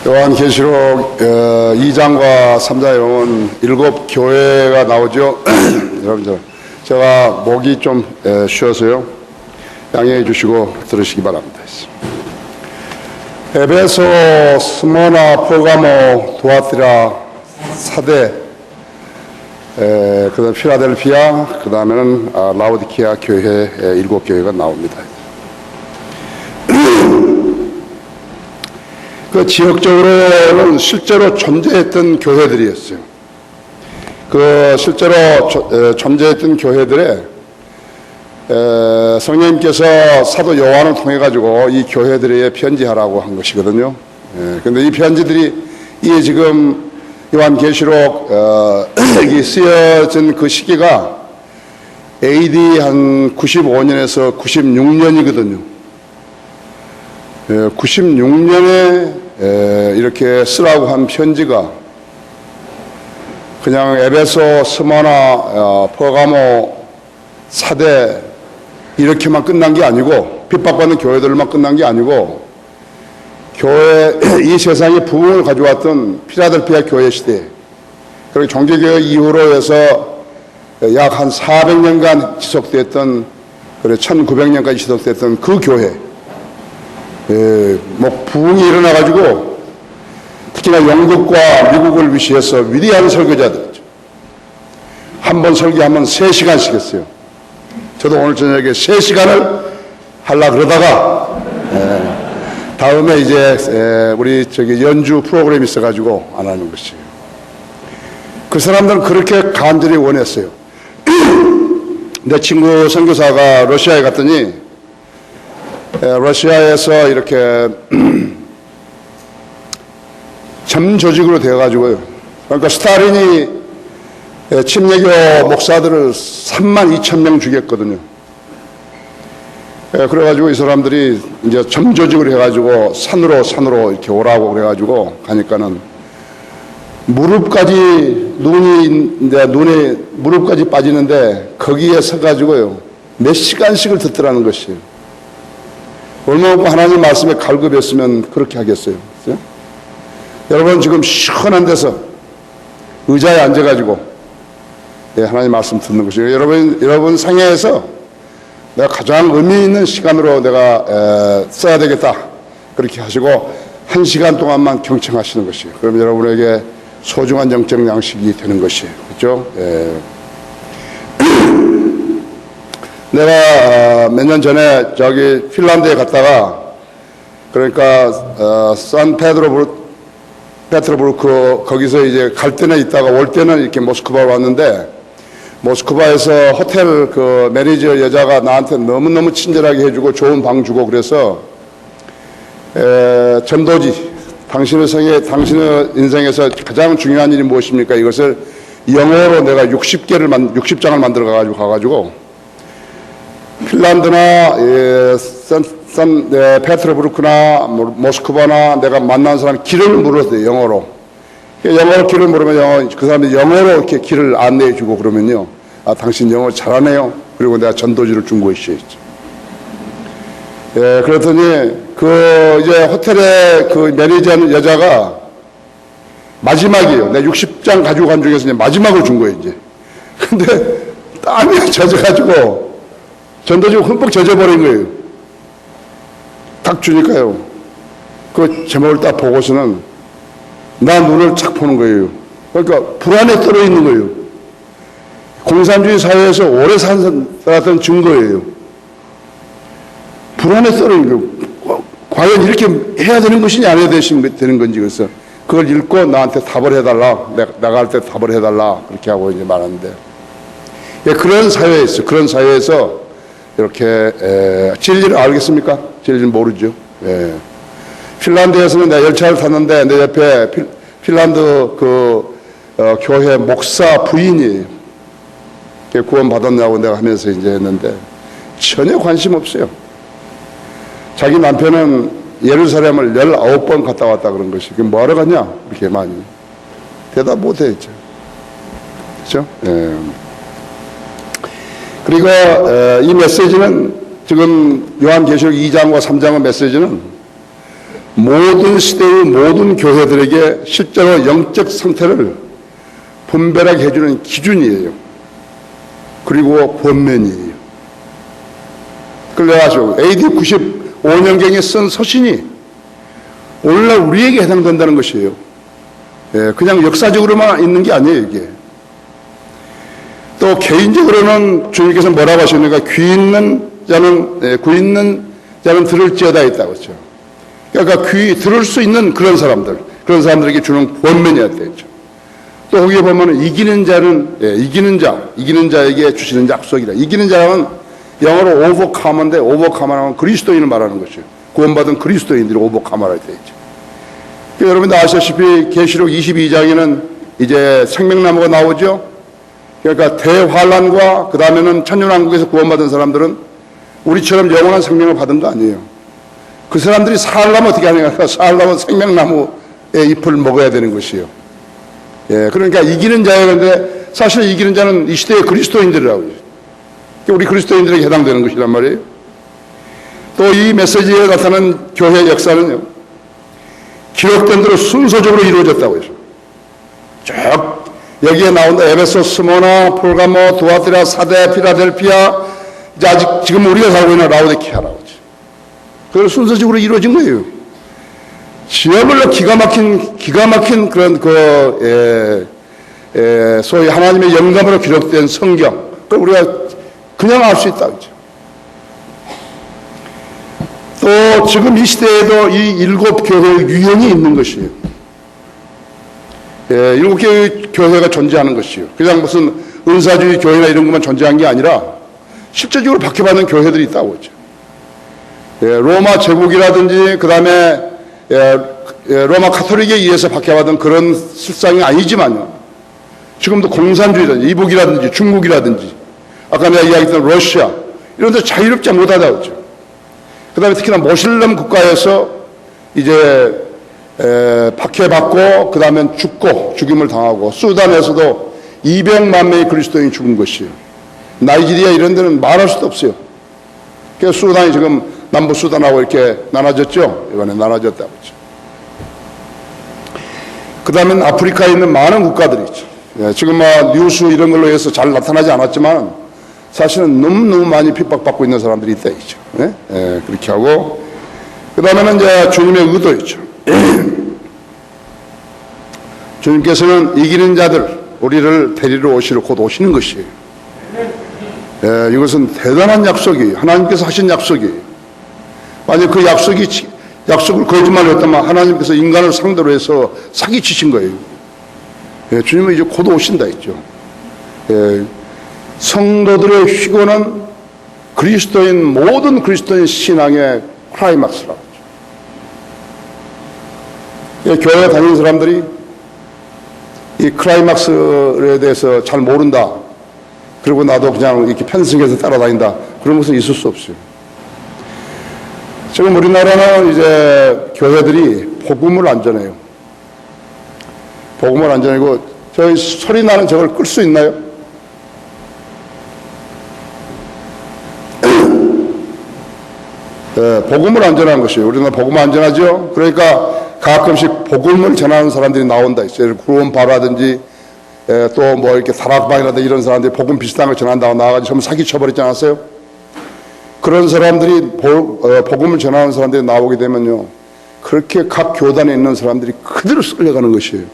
요한계시록 2장과 3장에 보면 7교회가 나오죠. 여러분들, 제가 목이 좀 쉬어서요. 양해해 주시고 들으시기 바랍니다. 에베소, 스모나, 포가모, 두아티라, 사대, 그 다음 필라델피아, 그 다음에는 라오디키아 교회 7교회가 나옵니다. 그 지역적으로는 실제로 존재했던 교회들이었어요. 그 실제로 존재했던 교회들에 성령님께서 사도 요한을 통해 가지고 이 교회들에 편지하라고 한 것이거든요. 그런데 이 편지들이 이 지금 요한계시록 이 쓰여진 그 시기가 AD 한 95년에서 96년이거든요. 96년에 이렇게 쓰라고 한 편지가 그냥 에베소, 스모나, 퍼가모, 사대 이렇게만 끝난 게 아니고, 핍박받는 교회들만 끝난 게 아니고, 교회 이 세상에 부흥을 가져왔던 필라델피아 교회 시대, 그리고 종교개혁 이후로 해서 약 한 400년간 지속됐던, 그래 1900년까지 지속됐던 그 교회, 뭐 부흥이 일어나가지고 특히나 영국과 미국을 위시해서 위대한 설교자들이죠. 한 번 설교하면 3시간씩 했어요. 저도 오늘 저녁에 3시간을 하려고 그러다가 다음에 이제 우리 저기 연주 프로그램이 있어가지고 안 하는 것이에요. 그 사람들은 그렇게 간절히 원했어요. 내 친구 선교사가 러시아에 갔더니 러시아에서 이렇게 점 조직으로 되어가지고요. 그러니까 스탈린이 침례교 목사들을 32,000명 죽였거든요. 그래가지고 이 사람들이 이제 점 조직을 해가지고 산으로 이렇게 오라고 그래가지고 가니까는 눈에 무릎까지 빠지는데 거기에 서가지고요. 몇 시간씩을 듣더라는 것이에요. 얼마나 하나님 말씀에 갈급했으면 그렇게 하겠어요. 그렇죠? 여러분 지금 시원한 데서 의자에 앉아가지고 하나님 말씀 듣는 것이에요. 여러분 상해에서 내가 가장 의미 있는 시간으로 내가 써야 되겠다. 그렇게 하시고 1시간 동안만 경청하시는 것이에요. 그러면 여러분에게 소중한 영적 양식이 되는 것이에요. 그렇죠? 내가 몇 년 전에 저기 핀란드에 갔다가 그러니까 산 페트로부르크 거기서 이제 갈 때는 있다가 올 때는 이렇게 모스크바로 왔는데 모스크바에서 호텔 그 매니저 여자가 나한테 너무너무 친절하게 해주고 좋은 방 주고 그래서 전도지 당신의 인생에서 가장 중요한 일이 무엇입니까? 이것을 영어로 내가 60장을 만들어 가가지고 핀란드나 페트로부르크나 모스크바나 내가 만난 사람 길을 물었어요. 영어로 길을 물으면 그 사람이 영어로 이렇게 길을 안내해 주고 그러면요, 당신 영어 잘하네요. 그리고 내가 전도지를 준 것이죠. 그랬더니 그 이제 호텔의 그 매니저 여자가 마지막이에요. 내가 60장 가지고 간 중에서 이제 마지막을 준 거예요. 이제 근데 땀이 젖어가지고 전도지가 흠뻑 젖어버린 거예요. 딱 주니까요, 그 제목을 딱 보고서는 나 눈을 착 보는 거예요. 그러니까 불안에 떨어 있는 거예요. 공산주의 사회에서 오래 살았던 증거예요. 불안에 떨어 있는 거예요. 과연 이렇게 해야 되는 것이냐 안 해야 되는 건지. 그래서 그걸 읽고 나한테 답을 해달라. 나갈 때 답을 해달라. 그렇게 하고 이제 말하는데, 그런 사회에 있어요. 그런 사회에서 이렇게 진리를 알겠습니까? 진리를 모르죠. 핀란드에서는 내가 열차를 탔는데 내 옆에 핀란드 교회 목사 부인이 구원 받았냐고 내가 하면서 이제 했는데 전혀 관심 없어요. 자기 남편은 예루살렘을 19번 갔다 왔다 그런 것이. 뭐하러 갔냐? 이렇게 많이 대답 못 했죠. 그렇죠? 그리고 이 메시지는 지금 요한계시록 2장과 3장의 메시지는 모든 시대의 모든 교회들에게 실제로 영적 상태를 분별하게 해주는 기준이에요. 그리고 권면이에요. 그래가지고 AD 95년경에 쓴 서신이 오늘날 우리에게 해당된다는 것이에요. 그냥 역사적으로만 있는 게 아니에요, 이게. 또 개인적으로는 주님께서 뭐라고 하셨는가? 귀 있는 자는 들을지어다 했다고 했죠. 그러니까 들을 수 있는 그런 사람들에게 주는 권면이었다 했죠. 또 거기에 보면 이기는 자에게 주시는 약속이라. 이기는 자는 영어로 오버카머인데, 오버카머는 그리스도인을 말하는 것이에요. 구원받은 그리스도인들이 오버카머라 되어 있죠. 그러니까 여러분도 아시다시피 계시록 22장에는 이제 생명나무가 나오죠. 그러니까 대환란과 그 다음에는 천년왕국에서 구원받은 사람들은 우리처럼 영원한 생명을 받은 거 아니에요. 그 사람들이 살려면 어떻게 하느냐? 살려면 생명나무의 잎을 먹어야 되는 것이에요. 그러니까 이기는 자였는데 사실 이기는 자는 이 시대의 그리스도인들이라고. 우리 그리스도인들에게 해당되는 것이란 말이에요. 또 이 메시지에 나타나는 교회 역사는요, 기록된 대로 순서적으로 이루어졌다고 해요. 쭉 여기에 나온다. 에베소, 스모나, 폴가모, 두아티라, 사데, 필라델피아, 이제 아직 지금 우리가 살고 있는 라오디케아라고 하죠. 그걸 순서적으로 이루어진 거예요. 지역별로 기가 막힌 그런 소위 하나님의 영감으로 기록된 성경, 그걸 우리가 그냥 알 수 있다. 그죠? 또 지금 이 시대에도 이 일곱 교회의 유형이 있는 것이에요. 일곱 개의 교회가 존재하는 것이요. 그냥 무슨 은사주의 교회나 이런 것만 존재한 게 아니라 실제적으로 박해받는 교회들이 있다고 하죠. 로마 제국이라든지 그 다음에 로마 카톨릭에 의해서 박해받은 그런 실상이 아니지만요. 지금도 공산주의라든지 이북이라든지 중국이라든지 아까 내가 이야기했던 러시아 이런 데 자유롭지 못하다고 하죠. 그 다음에 특히나 모슬렘 국가에서 이제 박해받고 그 다음에 죽임을 당하고 수단에서도 200만 명의 그리스도인이 죽은 것이에요. 나이지리아 이런 데는 말할 수도 없어요. 그래서 수단이 지금 남부 수단하고 이렇게 나눠졌죠. 이번에 나눠졌다고 했죠. 그 다음엔 아프리카에 있는 많은 국가들이 있죠. 지금 뉴스 이런 걸로 해서 잘 나타나지 않았지만 사실은 너무 많이 핍박받고 있는 사람들이 있다 있죠. 그렇게 하고 그 다음에는 이제 주님의 의도였죠. 주님께서는 이기는 자들 우리를 데리러 오시러 곧 오시는 것이에요. 이것은 대단한 약속이에요. 하나님께서 하신 약속이에요. 만약 그 약속을 거짓말로 했다면 하나님께서 인간을 상대로 해서 사기치신 거예요. 주님은 이제 곧 오신다 했죠. 성도들의 휘고는 모든 그리스도인 신앙의 클라이막스라고 하죠. 교회 다니는 사람들이 이 클라이막스에 대해서 잘 모른다. 그리고 나도 그냥 이렇게 편승해서 따라다닌다. 그런 것은 있을 수 없어요. 지금 우리나라는 이제 교회들이 복음을 안 전해요. 복음을 안 전하고 저희 소리 나는 저걸 끌 수 있나요? 복음을 안 전하는 것이에요. 우리는 복음을 안 전하죠. 그러니까 가끔씩 복음을 전하는 사람들이 나온다 있어요. 구원파라든지 또 뭐 이렇게 다락방이라든지 이런 사람들이 복음 비슷한 걸 전한다고 나와가지고 전부 사기 쳐버리지 않았어요? 그런 사람들이 복음을 전하는 사람들이 나오게 되면요, 그렇게 각 교단에 있는 사람들이 그대로 끌려가는 것이에요.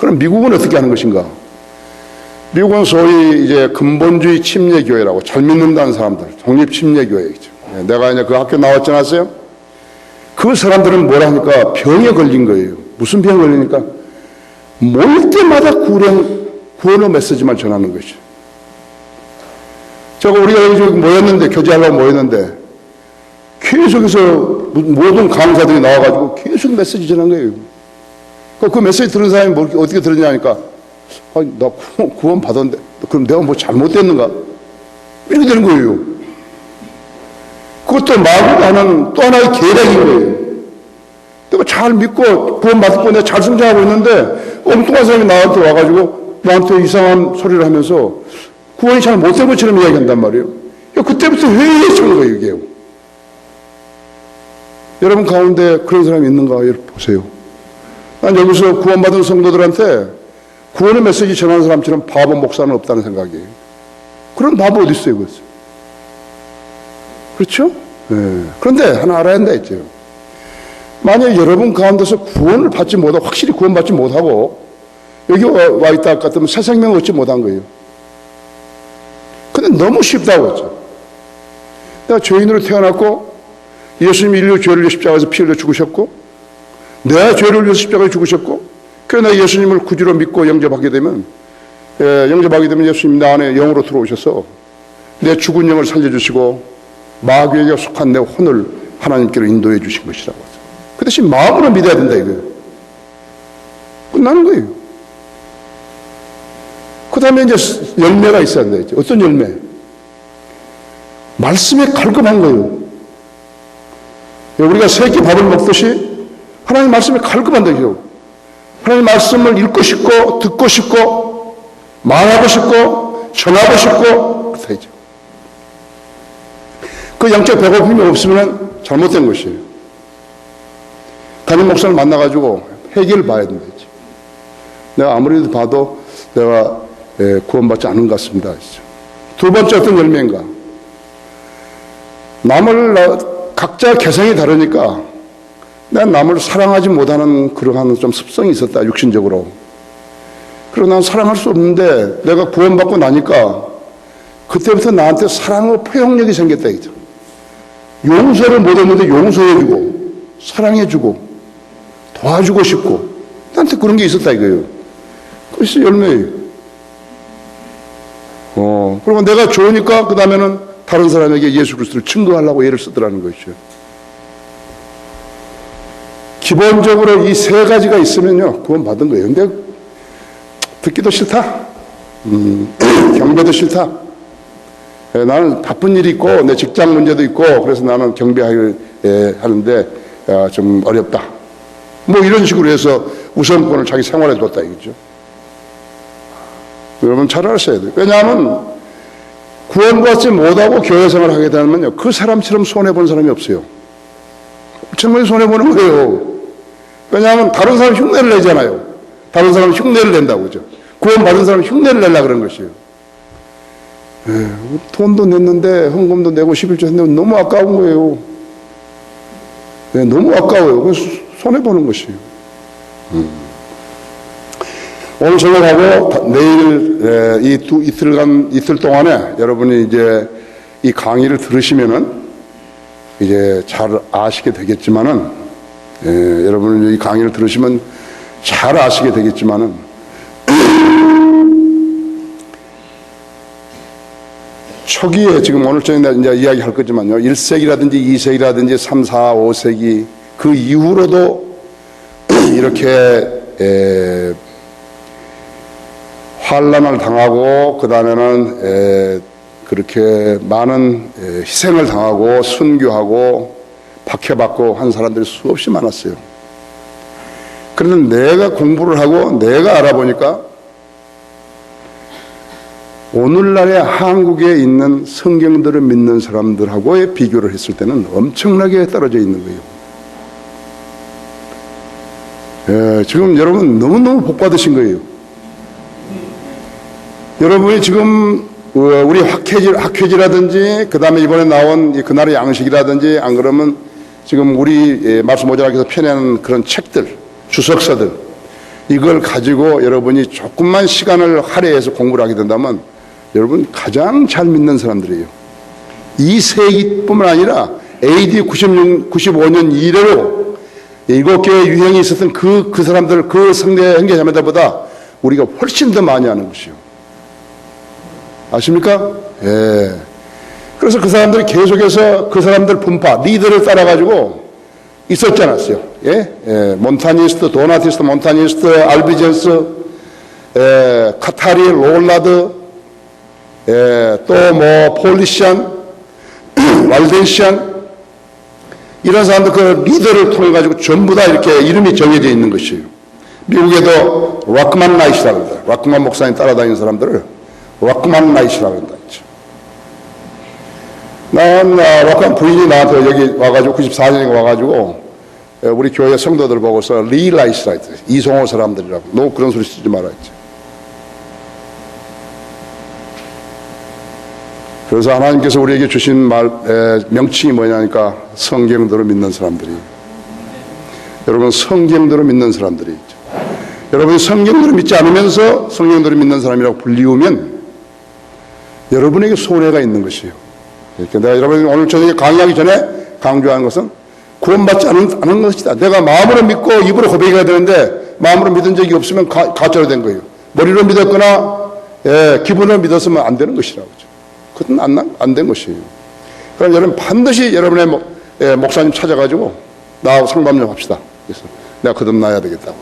그럼 미국은 어떻게 하는 것인가? 미국은 소위 이제 근본주의 침례교회라고 잘 믿는다는 사람들, 독립침례교회이죠. 내가 이제 그 학교 나왔지 않았어요? 그 사람들은 뭐라 하니까 병에 걸린 거예요. 무슨 병에 걸리니까? 모일 때마다 구원의 메시지만 전하는 것이죠. 제가 우리가 여기 모였는데, 교제하려고 모였는데, 계속해서 모든 강사들이 나와가지고 계속 메시지 전한 거예요. 그 메시지 들은 사람이 어떻게 들었냐니까, 나 구원 받았는데, 그럼 내가 뭐 잘못됐는가? 이렇게 되는 거예요. 그것도 마구 하는 또 하나의 계략인 거예요. 내가 잘 믿고 구원 받고 내가 잘 성장하고 있는데, 엉뚱한 사람이 나한테 와가지고 나한테 이상한 소리를 하면서 구원이 잘 못된 것처럼 이야기한단 말이에요. 그때부터 회의에 찬 거예요, 이게. 여러분 가운데 그런 사람이 있는가 보세요. 난 여기서 구원받은 성도들한테 구원의 메시지 전하는 사람처럼 바보 목사는 없다는 생각이에요. 그런 바보 어디 있어요, 그것이? 그렇죠? 네. 그런데 하나 알아야 한다 했죠. 만약 여러분 가운데서 구원을 받지 못하고, 확실히 구원받지 못하고, 여기 와 있다 같으면 새 생명을 얻지 못한 거예요. 근데 너무 쉽다고 했죠. 내가 죄인으로 태어났고, 예수님이 인류 죄를 위해 십자가에서 피 흘려 죽으셨고, 내 죄를 위해서 십자가에 죽으셨고, 그래서 내가 예수님을 구주로 믿고 영접하게 되면, 예수님 내 안에 영으로 들어오셔서 내 죽은 영을 살려주시고 마귀에게 속한 내 혼을 하나님께로 인도해 주신 것이라고 하죠. 그 대신 마음으로 믿어야 된다 이거예요. 끝나는 거예요. 그 다음에 이제 열매가 있어야 된다. 어떤 열매? 말씀에 갈급한 거예요. 우리가 세 끼 밥을 먹듯이 하나님 말씀에 갈급한다 이거예요. 하나님 말씀을 읽고 싶고 듣고 싶고 말하고 싶고 전하고 싶고 그렇다죠. 그 영적 배고픔이 없으면 잘못된 것이에요. 담임 목사를 만나가지고 해결을 봐야 된다. 내가 아무리 봐도 내가 구원받지 않은 것 같습니다. 두 번째 어떤 열매인가? 남을 각자 개성이 다르니까 내가 남을 사랑하지 못하는 그러한 좀 습성이 있었다, 육신적으로. 그리고 난 사랑할 수 없는데 내가 구원받고 나니까 그때부터 나한테 사랑의 포용력이 생겼다 이거죠. 용서를 못했는데 용서해주고 사랑해주고 도와주고 싶고 나한테 그런 게 있었다 이거예요. 그것이 열매예요. 그러면 내가 좋으니까 그 다음에는 다른 사람에게 예수 그리스도를 증거하려고 애를 쓰더라는 것이죠. 기본적으로 이 세 가지가 있으면요 구원 받은 거예요. 근데 듣기도 싫다. 경배도 싫다. 나는 바쁜 일이 있고 내 직장 문제도 있고 그래서 나는 경배하는데 좀 어렵다. 뭐 이런 식으로 해서 우선권을 자기 생활에 뒀다 이거죠. 여러분 잘 아셔야 돼요. 왜냐하면 구원받지 못하고 교회 생활을 하게 되면요 그 사람처럼 손해본 사람이 없어요. 정말 손해보는 거예요. 왜냐하면 다른 사람 흉내를 내잖아요. 다른 사람 흉내를 낸다고 그죠. 구원받은 사람 흉내를 내려고 그런 것이에요. 돈도 냈는데 헌금도 내고 11조 했는데 너무 아까운 거예요. 너무 아까워요. 그래서 손해보는 것이에요. 오늘 저녁하고 내일 이틀 동안에 여러분이 이제 이 강의를 들으시면은 이제 잘 아시게 되겠지만은 여러분이 이 강의를 들으시면 잘 아시게 되겠지만은 초기에 지금 오늘 저녁에 이제 이야기할 거지만요 1세기라든지 2세기라든지 3, 4, 5세기 그 이후로도 이렇게 환난을 당하고 그 다음에는 그렇게 많은 희생을 당하고 순교하고 박해받고 한 사람들이 수없이 많았어요. 그런데 내가 공부를 하고 내가 알아보니까 오늘날의 한국에 있는 성경들을 믿는 사람들하고의 비교를 했을 때는 엄청나게 떨어져 있는 거예요. 지금 여러분 너무너무 복 받으신 거예요. 여러분이 지금 우리 학회지라든지 그 다음에 이번에 나온 그날의 양식이라든지 안 그러면 지금 우리 말씀 모자라께서 펴내는 그런 책들 주석서들 이걸 가지고 여러분이 조금만 시간을 할애해서 공부를 하게 된다면 여러분 가장 잘 믿는 사람들이에요. 이 세기뿐만 아니라 AD 95년 이래로 7개의 유형이 있었던 그 사람들 그 성대 형제자매들보다 우리가 훨씬 더 많이 하는 것이요. 아십니까? 예. 그래서 그 사람들이 계속해서 그 사람들 분파, 리더를 따라가지고 있었지 않았어요? 예? 몬타니스트, 도나티스트, 몬타니스트, 알비젠스, 카타리, 롤라드, 또 뭐, 폴리시안, 왈덴시안, 이런 사람들 그 리더를 통해가지고 전부 다 이렇게 이름이 정해져 있는 것이에요. 미국에도 락만 나이시라고 합니다. 락만 목사님 따라다니는 사람들을 락만 나이시라고 한다. 난 wak한 부인이 나한테 여기 와가지고 94년에 와가지고 우리 교회 성도들 보고서 리라이스라 했어요. 이송호 사람들이라고. 너 그런 소리 쓰지 말아 했지. 그래서 하나님께서 우리에게 주신 명칭이 뭐냐니까 성경대로 믿는 사람들이. 여러분 성경대로 믿는 사람들이 있죠. 여러분이 성경대로 믿지 않으면서 성경대로 믿는 사람이라고 불리우면 여러분에게 손해가 있는 것이에요. 그러니까 내가 여러분이 오늘 저녁에 강의하기 전에 강조하는 것은 구원받지 않은 것이다. 내가 마음으로 믿고 입으로 고백해야 되는데 마음으로 믿은 적이 없으면 가짜로 된 거예요. 머리로 믿었거나 기분으로 믿었으면 안 되는 것이라고. 그건 안 된 것이에요. 그럼 여러분 반드시 여러분의 목사님 찾아가지고 나하고 상담 좀 합시다. 그래서 내가 거듭나야 되겠다고.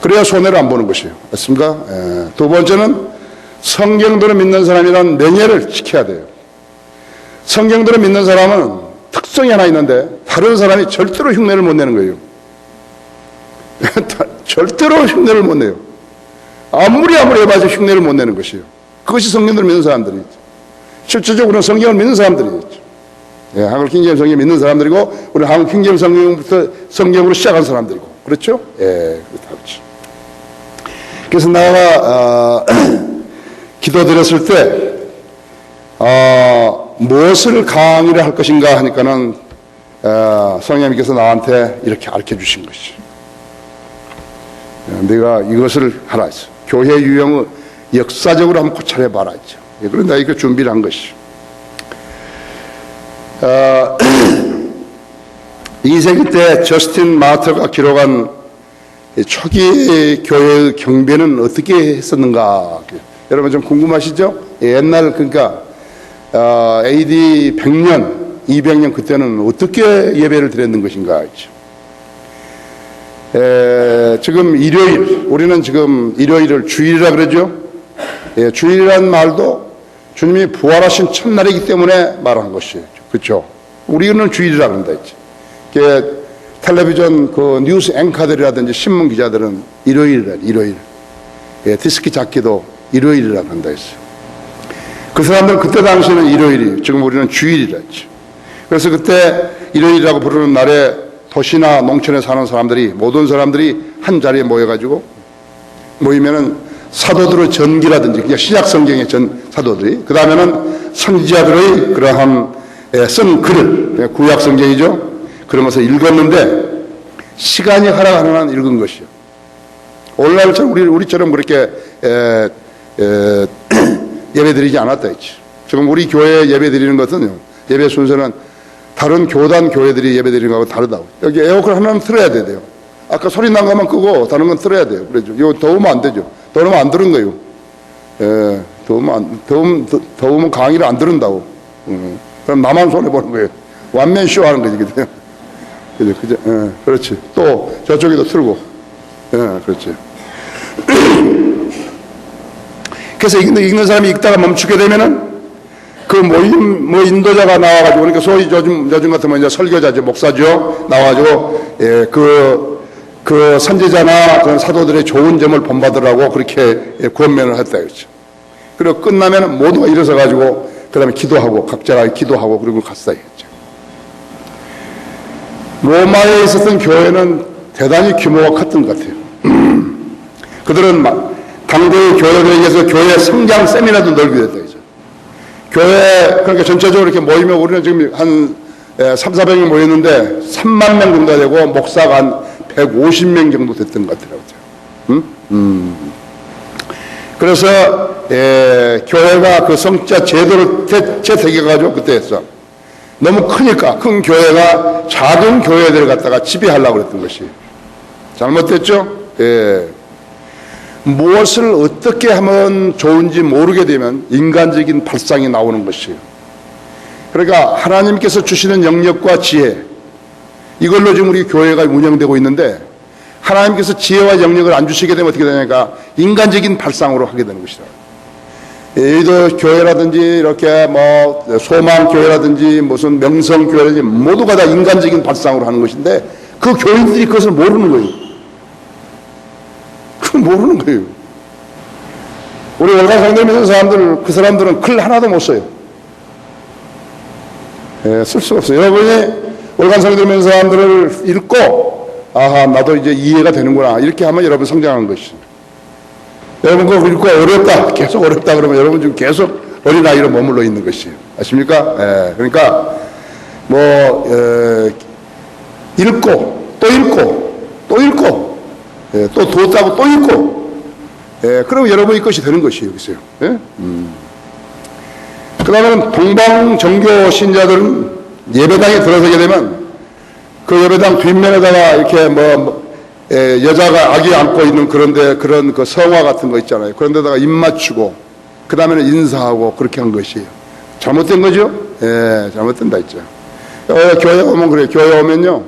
그래야 손해를 안 보는 것이에요. 맞습니까? 두 번째는 성경대로 믿는 사람이란 명예를 지켜야 돼요. 성경대로 믿는 사람은 특성이 하나 있는데 다른 사람이 절대로 흉내를 못 내는 거예요. 절대로 흉내를 못 내요. 아무리 해봐도 흉내를 못 내는 것이에요. 그것이 성경대로 믿는 사람들이죠. 실질적으로는 성경을 믿는 사람들이죠. 한글 킹제임스 성경 믿는 사람들이고 우리 한글 킹제임스 성경부터 성경으로 시작한 사람들이고 그렇죠? 그렇죠. 그래서 내가 기도드렸을 때 무엇을 강의를 할 것인가 하니까는 성령님께서 나한테 이렇게 알려주신 것이죠. 내가 이것을 하라 했어. 교회 유형을 역사적으로 한번 고찰해봐라 했죠. 그런데 이거 준비를 한 것이죠. 2세기 때 저스틴 마터가 기록한 초기 교회의 경배는 어떻게 했었는가? 여러분 좀 궁금하시죠? 옛날 그러니까 AD 100년, 200년 그때는 어떻게 예배를 드렸는 것인가 했죠. 지금 일요일, 우리는 지금 일요일을 주일이라 그러죠. 주일이라는 말도 주님이 부활하신 첫날이기 때문에 말한 것이에요. 그렇죠? 우리는 주일이라 그런다 했지. 텔레비전 그 뉴스 앵커들이라든지 신문 기자들은 일요일. 디스키 잡기도 일요일이라 한다 했어요. 그 사람들은 그때 당시에는 일요일이, 지금 우리는 주일이라 했죠. 그래서 그때 일요일이라고 부르는 날에 도시나 농촌에 사는 사람들이, 모든 사람들이 한 자리에 모여가지고 모이면은 사도들의 전기라든지, 그냥 신약 성경의 사도들이, 그 다음에는 선지자들의 그러한 쓴 글을, 구약 성경이죠. 그런 것을 읽었는데 시간이 허락하는 한 읽은 것이요. 오늘날처럼 우리처럼 그렇게 예배드리지 않았다 했지. 지금 우리 교회 예배드리는 것은 예배 순서는 다른 교단 교회들이 예배드리는 거하고 다르다고. 여기 에어컨 하나는 틀어야 돼요. 아까 소리 난 것만 끄고 다른 건 틀어야 돼요. 그래죠. 이거 더우면 안 되죠. 더우면 안 들은 거예요. 더우면 강의를 안 들은다고. 그럼 나만 손해보는 거예요. 완맨쇼 하는 거지. 그죠? 그렇지. 또 저쪽에도 틀고. 그렇지. 그래서 읽는 사람이 읽다가 멈추게 되면은 그 모임, 인도자가 나와가지고, 그러니까 소위 요즘 같으면 이제 설교자죠, 목사죠, 나와가지고, 그 선지자나 그런 사도들의 좋은 점을 본받으라고 그렇게 권면을 했다, 그렇죠. 그리고 끝나면 모두가 일어서가지고, 그 다음에 기도하고, 각자가 기도하고, 그리고 갔다, 했죠. 로마에 있었던 교회는 대단히 규모가 컸던 것 같아요. 그들은 당대의 교회들에게서 교회 성장 세미나도 넓게 됐다, 그죠. 교회, 그러니까 전체적으로 이렇게 모이면 우리는 지금 한 300~400명 모였는데 3만 명 정도 되고 목사가 한 150명 정도 됐던 것 같더라고요. 그래서 교회가 그 성자 제도를 채택해가지고 그때 했어. 너무 크니까 큰 교회가 작은 교회들을 갖다가 지배하려고 그랬던 것이 잘못됐죠? 무엇을 어떻게 하면 좋은지 모르게 되면 인간적인 발상이 나오는 것이에요. 그러니까 하나님께서 주시는 영역과 지혜, 이걸로 지금 우리 교회가 운영되고 있는데 하나님께서 지혜와 영역을 안 주시게 되면 어떻게 되냐니까 인간적인 발상으로 하게 되는 것이다. 여의도 교회라든지 이렇게 뭐 소망교회라든지 무슨 명성교회라든지 모두가 다 인간적인 발상으로 하는 것인데 그 교인들이 그것을 모르는 거예요. 그건 모르는 거예요. 우리 월간 성도에 있는 사람들, 그 사람들은 글 하나도 못 써요. 쓸 수가 없어요. 여러분이 월간성경 믿는 사람들을 읽고 아하 나도 이제 이해가 되는구나 이렇게 하면 여러분 성장하는 것이죠. 여러분 그거 읽고 어렵다 계속 어렵다 그러면 여러분 지금 계속 어린아이로 머물러 있는 것이에요. 아십니까? 그러니까 읽고 또 읽고 또 읽고 또 뒀다고 또 읽고 그러면 여러분이 것이 되는 것이에요. 여기서요. 그 다음에는 동방 종교 신자들은 예배당에 들어서게 되면 그 예배당 뒷면에다가 이렇게 여자가 아기 안고 있는 그런 그 성화 같은 거 있잖아요. 그런 데다가 입 맞추고 그 다음에는 인사하고 그렇게 한 것이에요. 잘못된 거죠? 잘못된다 했죠. 교회 오면 그래요. 교회 오면요.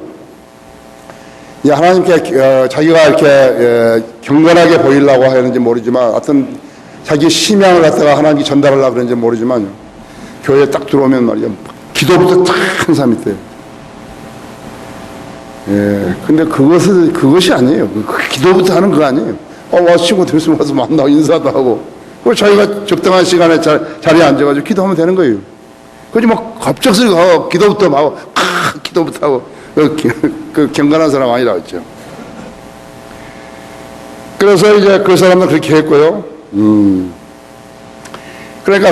하나님께 자기가 이렇게 경건하게 보이려고 하는지 모르지만 하여튼 자기 심양을 갖다가 하나님께 전달하려고 그러는지 모르지만 교회에 딱 들어오면 말이야 기도부터 탁 한 사람이 있대요. 근데 그것이 아니에요. 기도부터 하는 거 아니에요. 와서 친구 들으면 와서 만나고 인사도 하고 그리고 자기가 적당한 시간에 자리에 앉아가지고 기도하면 되는 거예요. 그러지 갑작스레 기도부터 하고 기도부터 하고 그 경건한 사람 아니라고 했죠. 그래서 이제 그 사람은 그렇게 했고요. 그러니까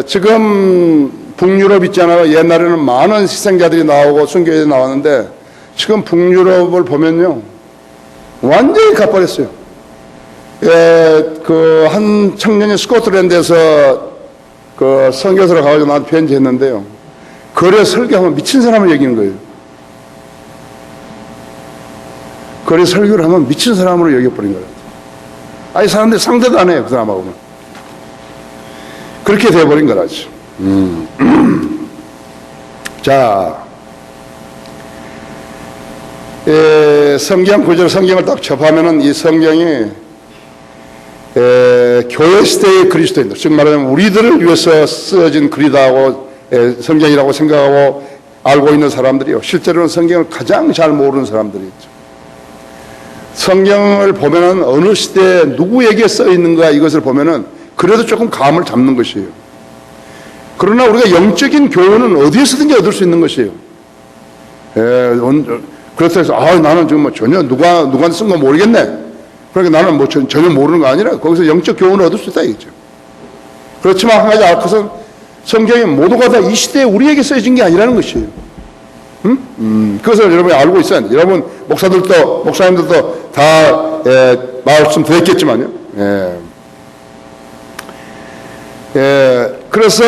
지금 북유럽 있잖아요. 옛날에는 많은 희생자들이 나오고 순교자들이 나왔는데 지금 북유럽을 보면요. 완전히 가버렸어요. 그 한 청년이 스코틀랜드에서 그 선교사로 가가지고 나한테 편지했는데요. 거리에 설교하면 미친 사람을 얘기하는 거예요. 거리에 설교를 하면 미친 사람으로 여겨버린 거예요. 아니 사람들이 상대도 안 해요. 그 사람하고는. 그렇게 돼버린 거라죠. 자, 성경 구절 성경을 딱 접하면은 이 성경이 교회 시대의 그리스도인들, 즉 말하자면 우리들을 위해서 쓰여진 글이라고 성경이라고 생각하고 알고 있는 사람들이요. 실제로는 성경을 가장 잘 모르는 사람들이죠. 성경을 보면은 어느 시대에 누구에게 써 있는가 이것을 보면은 그래도 조금 감을 잡는 것이에요. 그러나 우리가 영적인 교훈은 어디에서든지 얻을 수 있는 것이에요. 그렇다고 해서 나는 지금 전혀 누가 쓴 거 모르겠네. 그러니까 나는 전혀 모르는 거 아니라 거기서 영적 교훈을 얻을 수 있다 이거죠. 그렇지만 한 가지 알 것은 성경이 모두가 다 이 시대에 우리에게 써진 게 아니라는 것이에요. 그것을 여러분이 알고 있어야 돼요. 여러분 목사님들도 다 말씀 드렸겠지만요. 그래서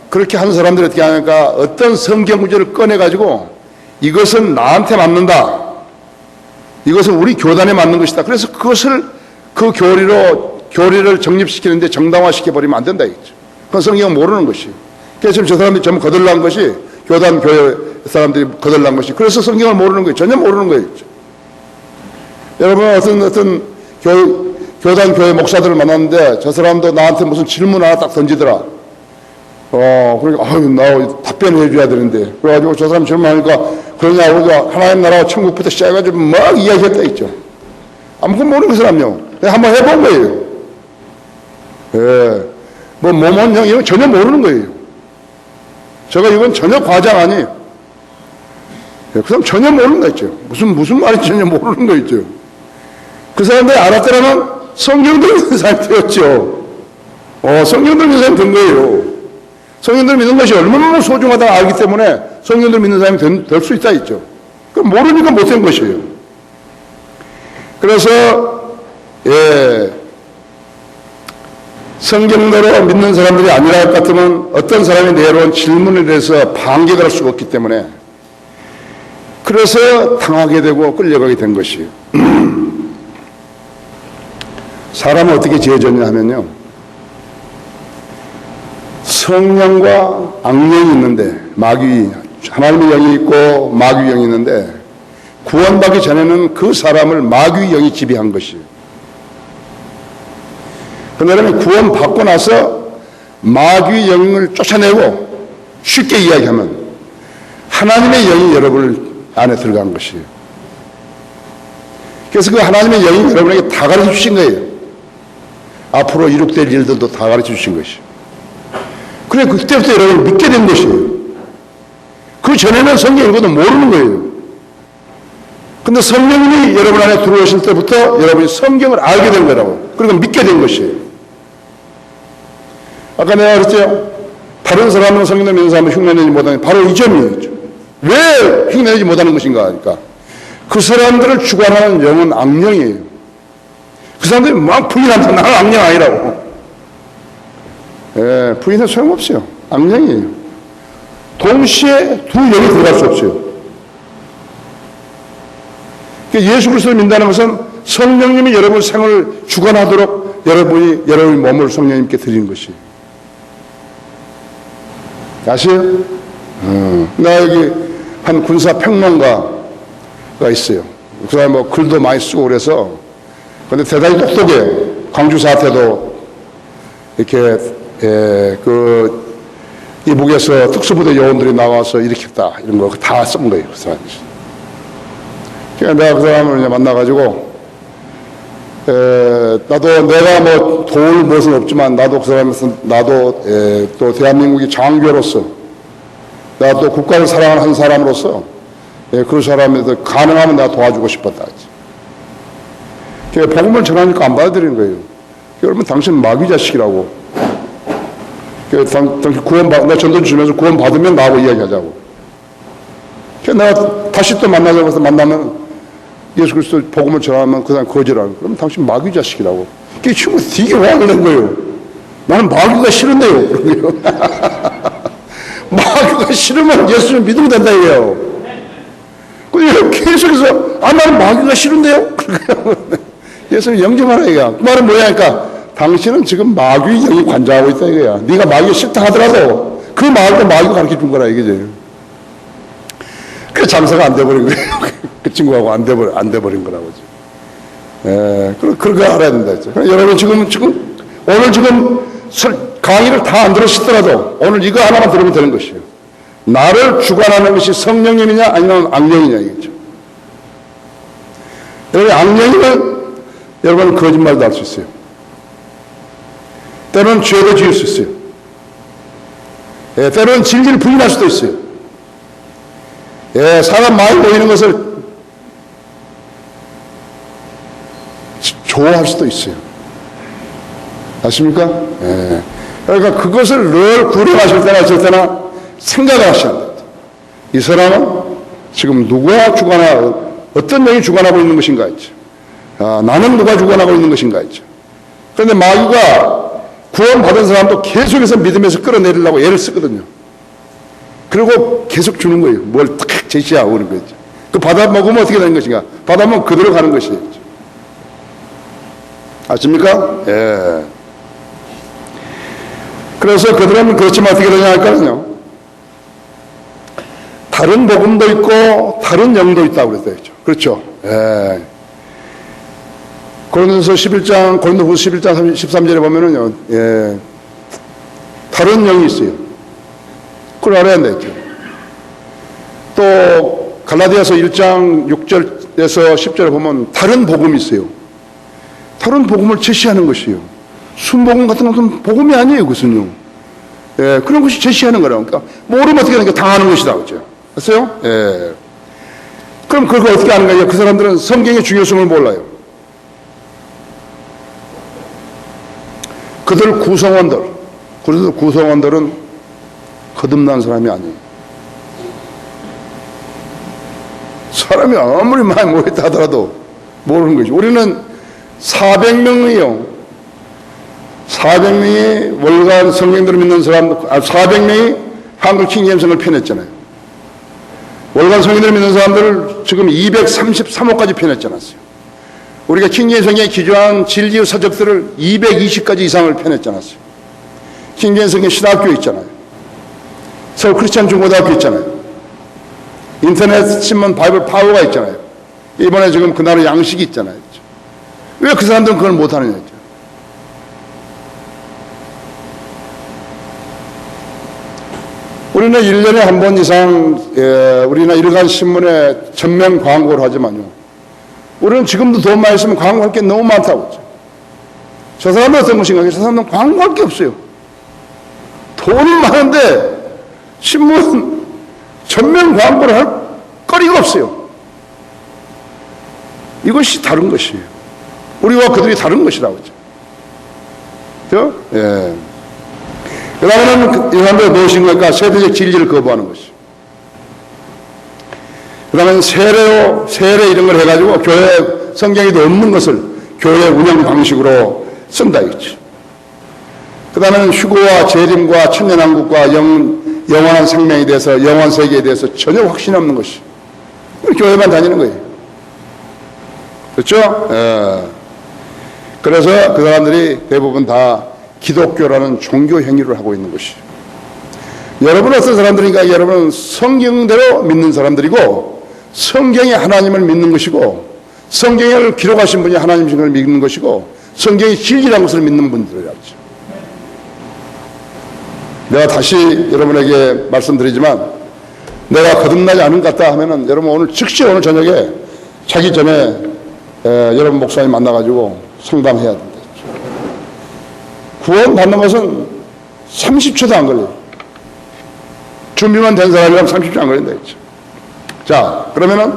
그렇게 하는 사람들이 어떻게 하니까 어떤 성경 구절을 꺼내가지고 이것은 나한테 맞는다. 이것은 우리 교단에 맞는 것이다. 그래서 그것을 그 교리를 정립시키는데 정당화시켜버리면 안 된다. 이거죠. 그건 성경은 모르는 것이에요. 그래서 지금 저 사람들이 전부 거덜난 것이 교단 교회 사람들이 거덜난 것이 그래서 성경을 모르는 거예요. 전혀 모르는 거예요. 여러분 어떤 교단 교회 목사들을 만났는데 저 사람도 나한테 무슨 질문 하나 딱 던지더라. 그러니까 나 답변해 줘야 되는데 그래가지고 저 사람 질문하니까 그러냐 우리가 하나님 나라와 천국부터 시작해가지고 막 이야기했다 있죠. 아무것도 모르는 그 사람요. 한번 해본 거예요. 모몬형 이런 전혀 모르는 거예요. 제가 이건 전혀 과장 아니에요. 그 사람 전혀 모르는 거 있죠. 무슨 말인지 전혀 모르는 거 있죠. 그 사람들이 알았더라면 성경들 믿는 사람이 되었죠. 성경들 믿는 사람이 된 거예요. 성경들 믿는 것이 얼마나 소중하다고 알기 때문에 성경들 믿는 사람이 될 수 있다 했죠. 그럼 모르니까 못된 것이에요. 그래서 성경대로 믿는 사람들이 아니라 할 것 같으면 어떤 사람이 내려온 질문에 대해서 반격을 할 수가 없기 때문에 그래서 당하게 되고 끌려가게 된 것이에요. 사람은 어떻게 지어졌냐 하면요. 성령과 악령이 있는데 하나님의 영이 있고 마귀의 영이 있는데 구원받기 전에는 그 사람을 마귀의 영이 지배한 것이에요. 그런데 구원받고 나서 마귀의 영을 쫓아내고 쉽게 이야기하면 하나님의 영이 여러분 안에 들어간 것이에요. 그래서 그 하나님의 영이 여러분에게 다 가르쳐 주신 거예요. 앞으로 이룩될 일들도 다 가르쳐 주신 것이에요. 그래 그때부터 여러분이 믿게 된 것이에요. 그 전에는 성경 읽어도 모르는 거예요. 근데 성령님이 여러분 안에 들어오실 때부터 여러분이 성경을 알게 된 거라고. 그리고 믿게 된 것이에요. 아까 내가 그랬죠? 다른 사람은 성령 믿는 사람은 흉내내지 못하는 바로 이 점이었죠. 왜 흉내내지 못하는 것인가 하니까 그 사람들을 주관하는 영은 악령이에요. 그 사람들이 막 부인한다. 나는 악령 아니라고. 예, 부인은 소용없어요. 악령이에요. 동시에 두 영이 들어갈 수 없어요. 그러니까 예수 그리스도를 믿는다는 것은 성령님이 여러분 생을 주관하도록 여러분의 몸을 성령님께 드리는 것이에요. 아시요? 나 여기 한 군사 평론가가 있어요. 그 사람이 뭐 글도 많이 쓰고 그래서 근데 대단히 똑똑해요. 광주 사태도 이렇게 이북에서 특수부대 요원들이 나와서 일으켰다 이런 거 다 쓴 거예요. 그 사람이. 그러니까 내가 그 사람을 이제 만나가지고 나도 내가 뭐 도울 무엇은 없지만 나도 그 사람에서 나도 또 대한민국의 장교로서 내가 또 국가를 사랑하는 한 사람으로서 그 사람에서 가능하면 내가 도와주고 싶었다. 복음을 전하니까 안 받아들이는 거예요. 여러분 당신 마귀 자식이라고. 당신 내가 전도 주면서 구원 받으면 나하고 이야기하자고. 내가 다시 또 만나면 예수 그리스도 복음을 전하면 그 사람 거절하는. 그러면 당신 마귀 자식이라고. 그 친구 되게 화를 낸 거예요. 나는 마귀가 싫은데요. 그러고요. 마귀가 싫으면 예수를 믿으면 된다 이거예요. 그래서 계속해서 나는 마귀가 싫은데요. 예수님 영접하라 이거야. 그 말은 뭐야 하니까 당신은 지금 마귀 영이 관장하고 있다 이거야. 네가 마귀가 싫다 하더라도 그 마귀도 마귀가 가르쳐준 거라 이거지. 그래서 장사가 안 돼버린 거예요. 그 친구하고 안 돼버린 거라고. 그렇게 알아야 된다 했죠. 여러분 오늘 강의를 다 안 들으시더라도 오늘 이거 하나만 들으면 되는 것이에요. 나를 주관하는 것이 성령님이냐 아니면 악령이냐 이거죠. 여러분 악령이면 여러분은 거짓말도 할 수 있어요. 때로는 죄도 지을 수 있어요. 때로는 진리를 부인할 수도 있어요. 사람 마음이 보이는 것을 좋아할 수도 있어요. 아십니까? 그러니까 그것을 늘 구령하실 때나 어쩔 때나 생각을 하셔야 됩니다. 이 사람은 지금 누가 어떤 영이 주관하고 있는 것인가 했죠. 나는 누가 주관하고 있는 것인가 했죠. 그런데 마귀가 구원받은 사람도 계속해서 믿음에서 끌어내리려고 애를 쓰거든요. 그리고 계속 주는 거예요. 뭘 탁 제시하고 그런 거죠. 그 받아 먹으면 어떻게 되는 것인가? 받아 먹으면 그대로 가는 것이죠. 아십니까? 예. 그래서 그들은 그렇지만 어떻게 되냐 할까요? 다른 복음도 있고 다른 영도 있다고 그랬어요. 그렇죠? 예. 고린도후서 11장 13절에 보면은요, 다른 영이 있어요. 그걸 알아야 되죠. 또 갈라디아서 1장 6절에서 10절에 보면 다른 복음이 있어요. 다른 복음을 제시하는 것이에요. 순복음 같은 것은 복음이 아니에요, 그것은요. 그런 것이 제시하는 거라고. 그러니까 모르면 어떻게 하니까 당하는 것이다, 그죠? 됐어요? 그럼 그걸 어떻게 하는 거예요? 그 사람들은 성경의 중요성을 몰라요. 그들 구성원들은 거듭난 사람이 아니에요. 사람이 아무리 많이 모였다 하더라도 모르는 거죠. 우리는 400명이요. 400명이 월간 성경들을 믿는 사람, 400명이 한글 킹제임스를 펴냈잖아요. 월간 성경들을 믿는 사람들을 지금 233호까지 펴냈지 않았어요. 우리가 킹제임스 성경에 기조한 진리의 서적들을 220가지 이상을 펴냈지 않았어요. 킹제임스 성경 신학교 있잖아요. 서울 크리스찬 중고등학교 있잖아요. 인터넷 신문 바이블 파워가 있잖아요. 이번에 지금 그날의 양식이 있잖아요. 왜 그 사람들은 그걸 못하느냐 했죠. 우리는 1년에 한 번 이상 우리나 일간 신문에 전면 광고를 하지만요. 우리는 지금도 돈 많이 쓰면 광고할 게 너무 많다고 했죠. 저 사람은 어떤 것인가? 저 사람은 광고할 게 없어요. 돈은 많은데 신문 전면 광고를 할 거리가 없어요. 이것이 다른 것이에요. 우리와 그들이 다른 것이라고 하죠. 그죠? 예. 그 다음에는 이 사람들이 무엇인가? 세대적 진리를 거부하는 것이죠. 그 다음에 세례 이런 걸 해가지고 교회 성경에도 없는 것을 교회 운영 방식으로 쓴다 이거죠. 그 다음에는 휴거와 재림과 천년왕국과 영원한 생명에 대해서, 영원 세계에 대해서 전혀 확신 없는 것이 교회만 다니는 거예요. 그렇죠? 예. 그래서 그 사람들이 대부분 다 기독교라는 종교 행위를 하고 있는 것이에요. 여러분은 어떤 사람들인가? 여러분은 성경대로 믿는 사람들이고 성경의 하나님을 믿는 것이고 성경을 기록하신 분이 하나님이신 걸 믿는 것이고 성경이 진리라는 것을 믿는 분들이라죠. 내가 다시 여러분에게 말씀드리지만 내가 거듭나지 않은 것 같다 하면은 여러분 오늘 즉시 오늘 저녁에 자기 전에 여러분 목사님 만나가지고 상담해야 된다. 구원 받는 것은 30초도 안 걸려요. 준비만 된 사람이라면 30초 안 걸린다 했죠. 자, 그러면은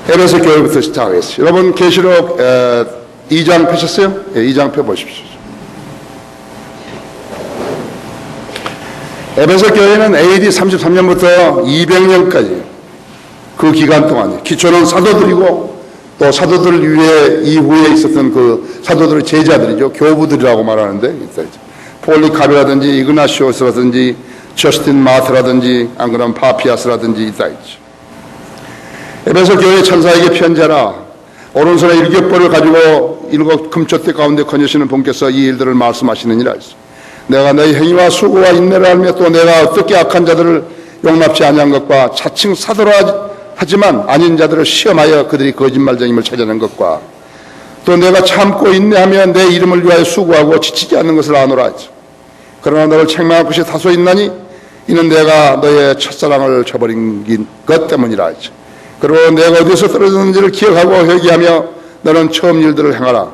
에베소 교회부터 시작하겠습니다. 여러분 계시록 2장 펴셨어요? 네, 2장 펴보십시오. 에베소 교회는 AD 33년부터 200년까지 그 기간 동안에 기초는 사도들이고 또 사도들 위에 이후에 있었던 그 사도들의 제자들이죠. 교부들이라고 말하는데 폴리카베라든지 이그나시오스라든지 저스틴 마트라든지 안 그러면 파피아스라든지 있다 있죠. 에베소 교회 천사에게 편지하라. 오른손에 일격벌을 가지고 일곱 금초대 가운데 거느시는 분께서 이 일들을 말씀하시느니라 했어. 내가 너희 행위와 수고와 인내를 알며 또 내가 어떻게 악한 자들을 용납지 아니한 것과 자칭 사도라 하지만 아닌 자들을 시험하여 그들이 거짓말쟁임을 찾아낸 것과 또 내가 참고 인내하며 내 이름을 위하여 수고하고 지치지 않는 것을 아노라 하지. 그러나 너를 책망할 것이 다소 있나니 이는 내가 너의 첫사랑을 저버린 것 때문이라 하지. 그리고 내가 어디서 떨어졌는지를 기억하고 회개하며 너는 처음 일들을 행하라.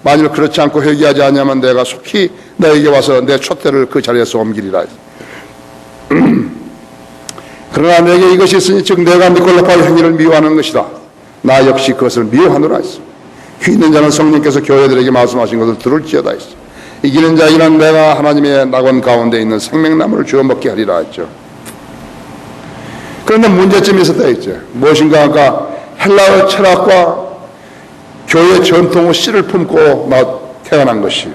만일 그렇지 않고 회개하지 않으면 내가 속히 너에게 와서 내 촛대를 그 자리에서 옮기리라 하지. 그러나 내게 이것이 있으니 즉 내가 니콜라파의 행위를 미워하는 것이다. 나 역시 그것을 미워하노라 했어. 귀 있는 자는 성령께서 교회들에게 말씀하신 것을 들을지어다 했어. 이기는 자에게는 내가 하나님의 낙원 가운데 있는 생명나무를 주어 먹게 하리라 했죠. 그런데 문제점이 있었다 했죠. 무엇인가 아까 헬라어 철학과 교회 전통의 씨를 품고 태어난 것이에요.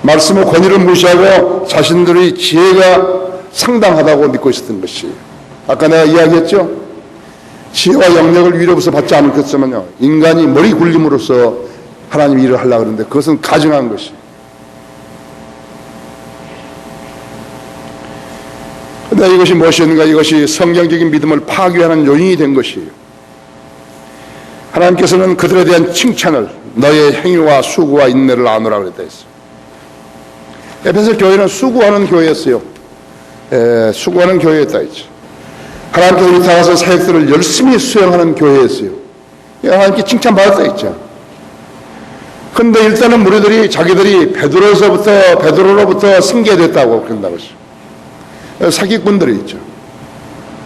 말씀의 권위를 무시하고 자신들의 지혜가 상당하다고 믿고 있었던 것이 아까 내가 이야기했죠. 지혜와 영역을 위로부터 받지 않겠으면요 인간이 머리 굴림으로써 하나님 일을 하려고 하는데 그것은 가증한 것이. 근데 이것이 무엇이었는가? 이것이 성경적인 믿음을 파괴하는 요인이 된 것이에요. 하나님께서는 그들에 대한 칭찬을 너의 행위와 수고와 인내를 아노라 그랬다 했어요. 에베소 교회는 수고하는 교회였어요. 수고하는 교회였다 했죠. 하나님께 우리 다가서 사역들을 열심히 수행하는 교회였어요. 하나님께 칭찬받았다 했죠. 그런데 일단은 무리들이 자기들이 베드로로부터 승계됐다고 그런다고 했어요. 사기꾼들이 있죠.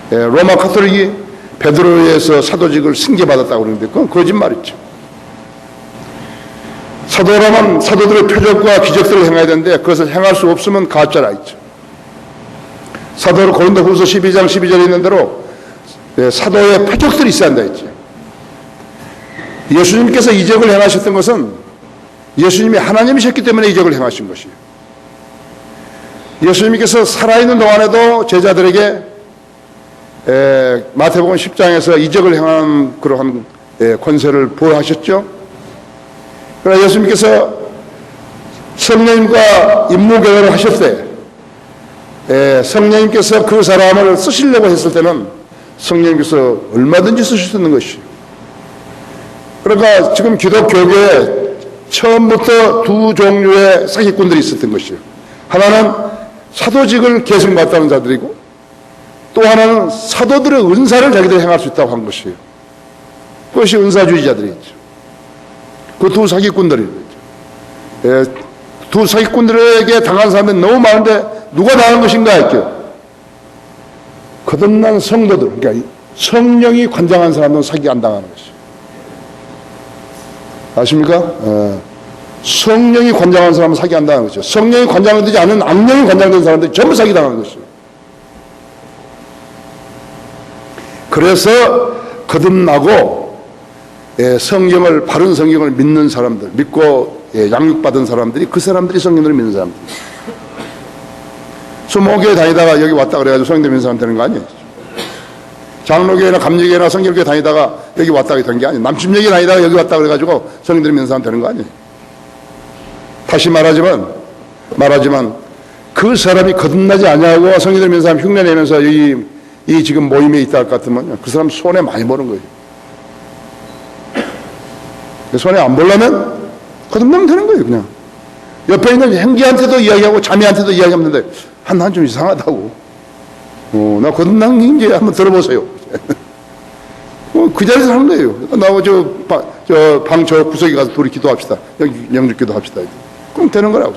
로마 카톨릭이 베드로에서 사도직을 승계받았다고 그러는데 그건 거짓말이죠. 사도라면 사도들의 표적과 기적들을 행해야 되는데 그것을 행할 수 없으면 가짜라 했죠. 사도로 고린도후서 12장 12절에 있는 대로 사도의 표적들이 있어야 한다 했죠. 예수님께서 이적을 행하셨던 것은 예수님이 하나님이셨기 때문에 이적을 행하신 것이에요. 예수님께서 살아있는 동안에도 제자들에게 마태복음 10장에서 이적을 행하는 그러한 권세를 부여하셨죠. 그러나 예수님께서 성령님과 임무교회를 하실 때 성령님께서 그 사람을 쓰시려고 했을 때는 성령님께서 얼마든지 쓰실 수 있는 것이에요. 그러니까 지금 기독교계에 처음부터 두 종류의 사기꾼들이 있었던 것이에요. 하나는 사도직을 계승받다는 자들이고 또 하나는 사도들의 은사를 자기들이 행할 수 있다고 한 것이에요. 그것이 은사주의자들이죠. 그 두 사기꾼들이 두 사기꾼들에게 당한 사람들이 너무 많은데 누가 당한 것인가 했죠. 거듭난 성도들, 그러니까 성령이 관장한 사람은 사기 안 당하는 것이죠. 아십니까? 성령이 관장한 사람은 사기 안 당하는 것이죠. 성령이 관장되지 않은 악령이 관장된 사람들이 전부 사기 당하는 것이죠. 그래서 거듭나고 성경을, 바른 성경을 믿는 사람들, 믿고 양육받은 사람들이, 그 사람들이 성경을 믿는 사람들. 수목교회 다니다가 여기 왔다 그래가지고 성경 믿는 사람 되는 거 아니에요? 장로교회나 감리교회나 성결교회 다니다가 여기 왔다 된 게 아니에요. 남침역에 다니다가 여기 왔다 그래가지고 성경 믿는 사람 되는 거 아니에요? 다시 말하지만 그 사람이 거듭나지 않냐고 성경을 믿는 사람 흉내내면서 이 지금 모임에 있다 할 것 같으면 그 사람 손해 많이 보는 거예요. 손해 안 보려면 거듭나면 되는 거예요, 그냥. 옆에 있는 형제한테도 이야기하고 자매한테도 이야기하면 되는데, 난 좀 이상하다고. 나 거듭난 게 이제 한번 들어보세요. 그 자리에서 하는 거예요. 나하고 방 저 구석에 가서 둘이 기도합시다. 여기 영접 기도합시다. 그럼 되는 거라고.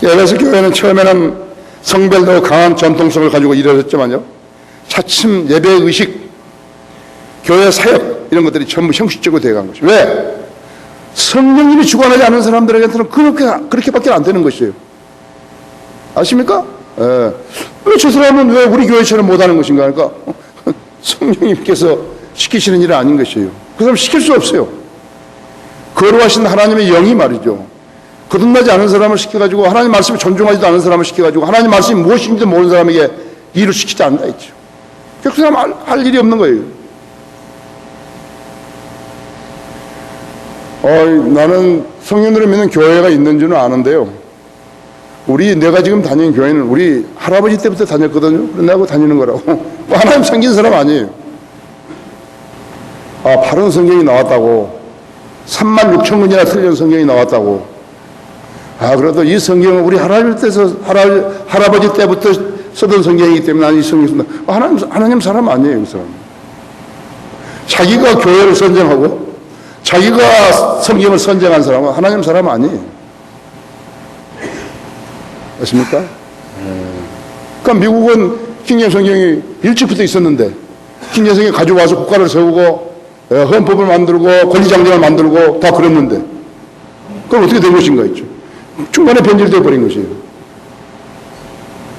에베소 교회는 처음에는 성별도 강한 전통성을 가지고 일어섰지만요, 차츰 예배의식, 교회 사역 이런 것들이 전부 형식적으로 되어간 것이죠. 왜? 성령님이 주관하지 않은 사람들에게는 그렇게밖에 안 되는 것이에요. 아십니까? 왜 저 사람은 왜 우리 교회처럼 못하는 것인가? 그러니까 성령님께서 시키시는 일은 아닌 것이에요. 그 사람 시킬 수 없어요. 거룩하신 하나님의 영이 말이죠, 거듭나지 않은 사람을 시켜가지고, 하나님 말씀을 존중하지도 않은 사람을 시켜가지고 하나님 말씀이 무엇인지도 모르는 사람에게 일을 시키지 않는다 했죠. 그 사람 할 일이 없는 거예요. 나는 성령들을 믿는 교회가 있는 줄은 아는데요, 내가 지금 다니는 교회는 우리 할아버지 때부터 다녔거든요. 그래서 내가 다니는 거라고. 하나님 섬긴 사람 아니에요. 바른 성경이 나왔다고, 36,000권이나 틀린 성경이 나왔다고. 그래도 이 성경은 우리 할아버지 때부터 쓰던 성경이기 때문에 나는 이 성경을 쓴다. 하나님 사람 아니에요, 이 사람. 자기가 교회를 선정하고 자기가 성경을 선정한 사람은 하나님 사람 아니에요. 아십니까? 그러니까 미국은 킹제임 성경이 일찍부터 있었는데, 킹제임 성경 가져와서 국가를 세우고 헌법을 만들고 권리장정을 만들고 다 그랬는데, 그럼 어떻게 된 것인가 있죠. 중간에 변질되어 버린 것이에요.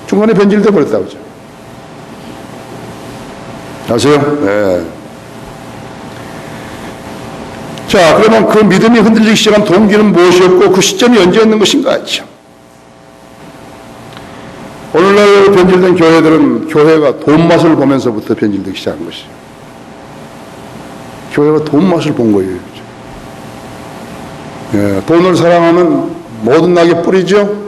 중간에 변질되어 버렸다고 하죠. 아세요? 네. 자, 그러면 그 믿음이 흔들리기 시작한 동기는 무엇이었고 그 시점이 언제였는 것인가 했죠. 오늘날 변질된 교회들은 교회가 돈 맛을 보면서부터 변질되기 시작한 것이죠. 교회가 돈 맛을 본 거예요. 돈을 사랑하면 모든 낙의 뿌리죠.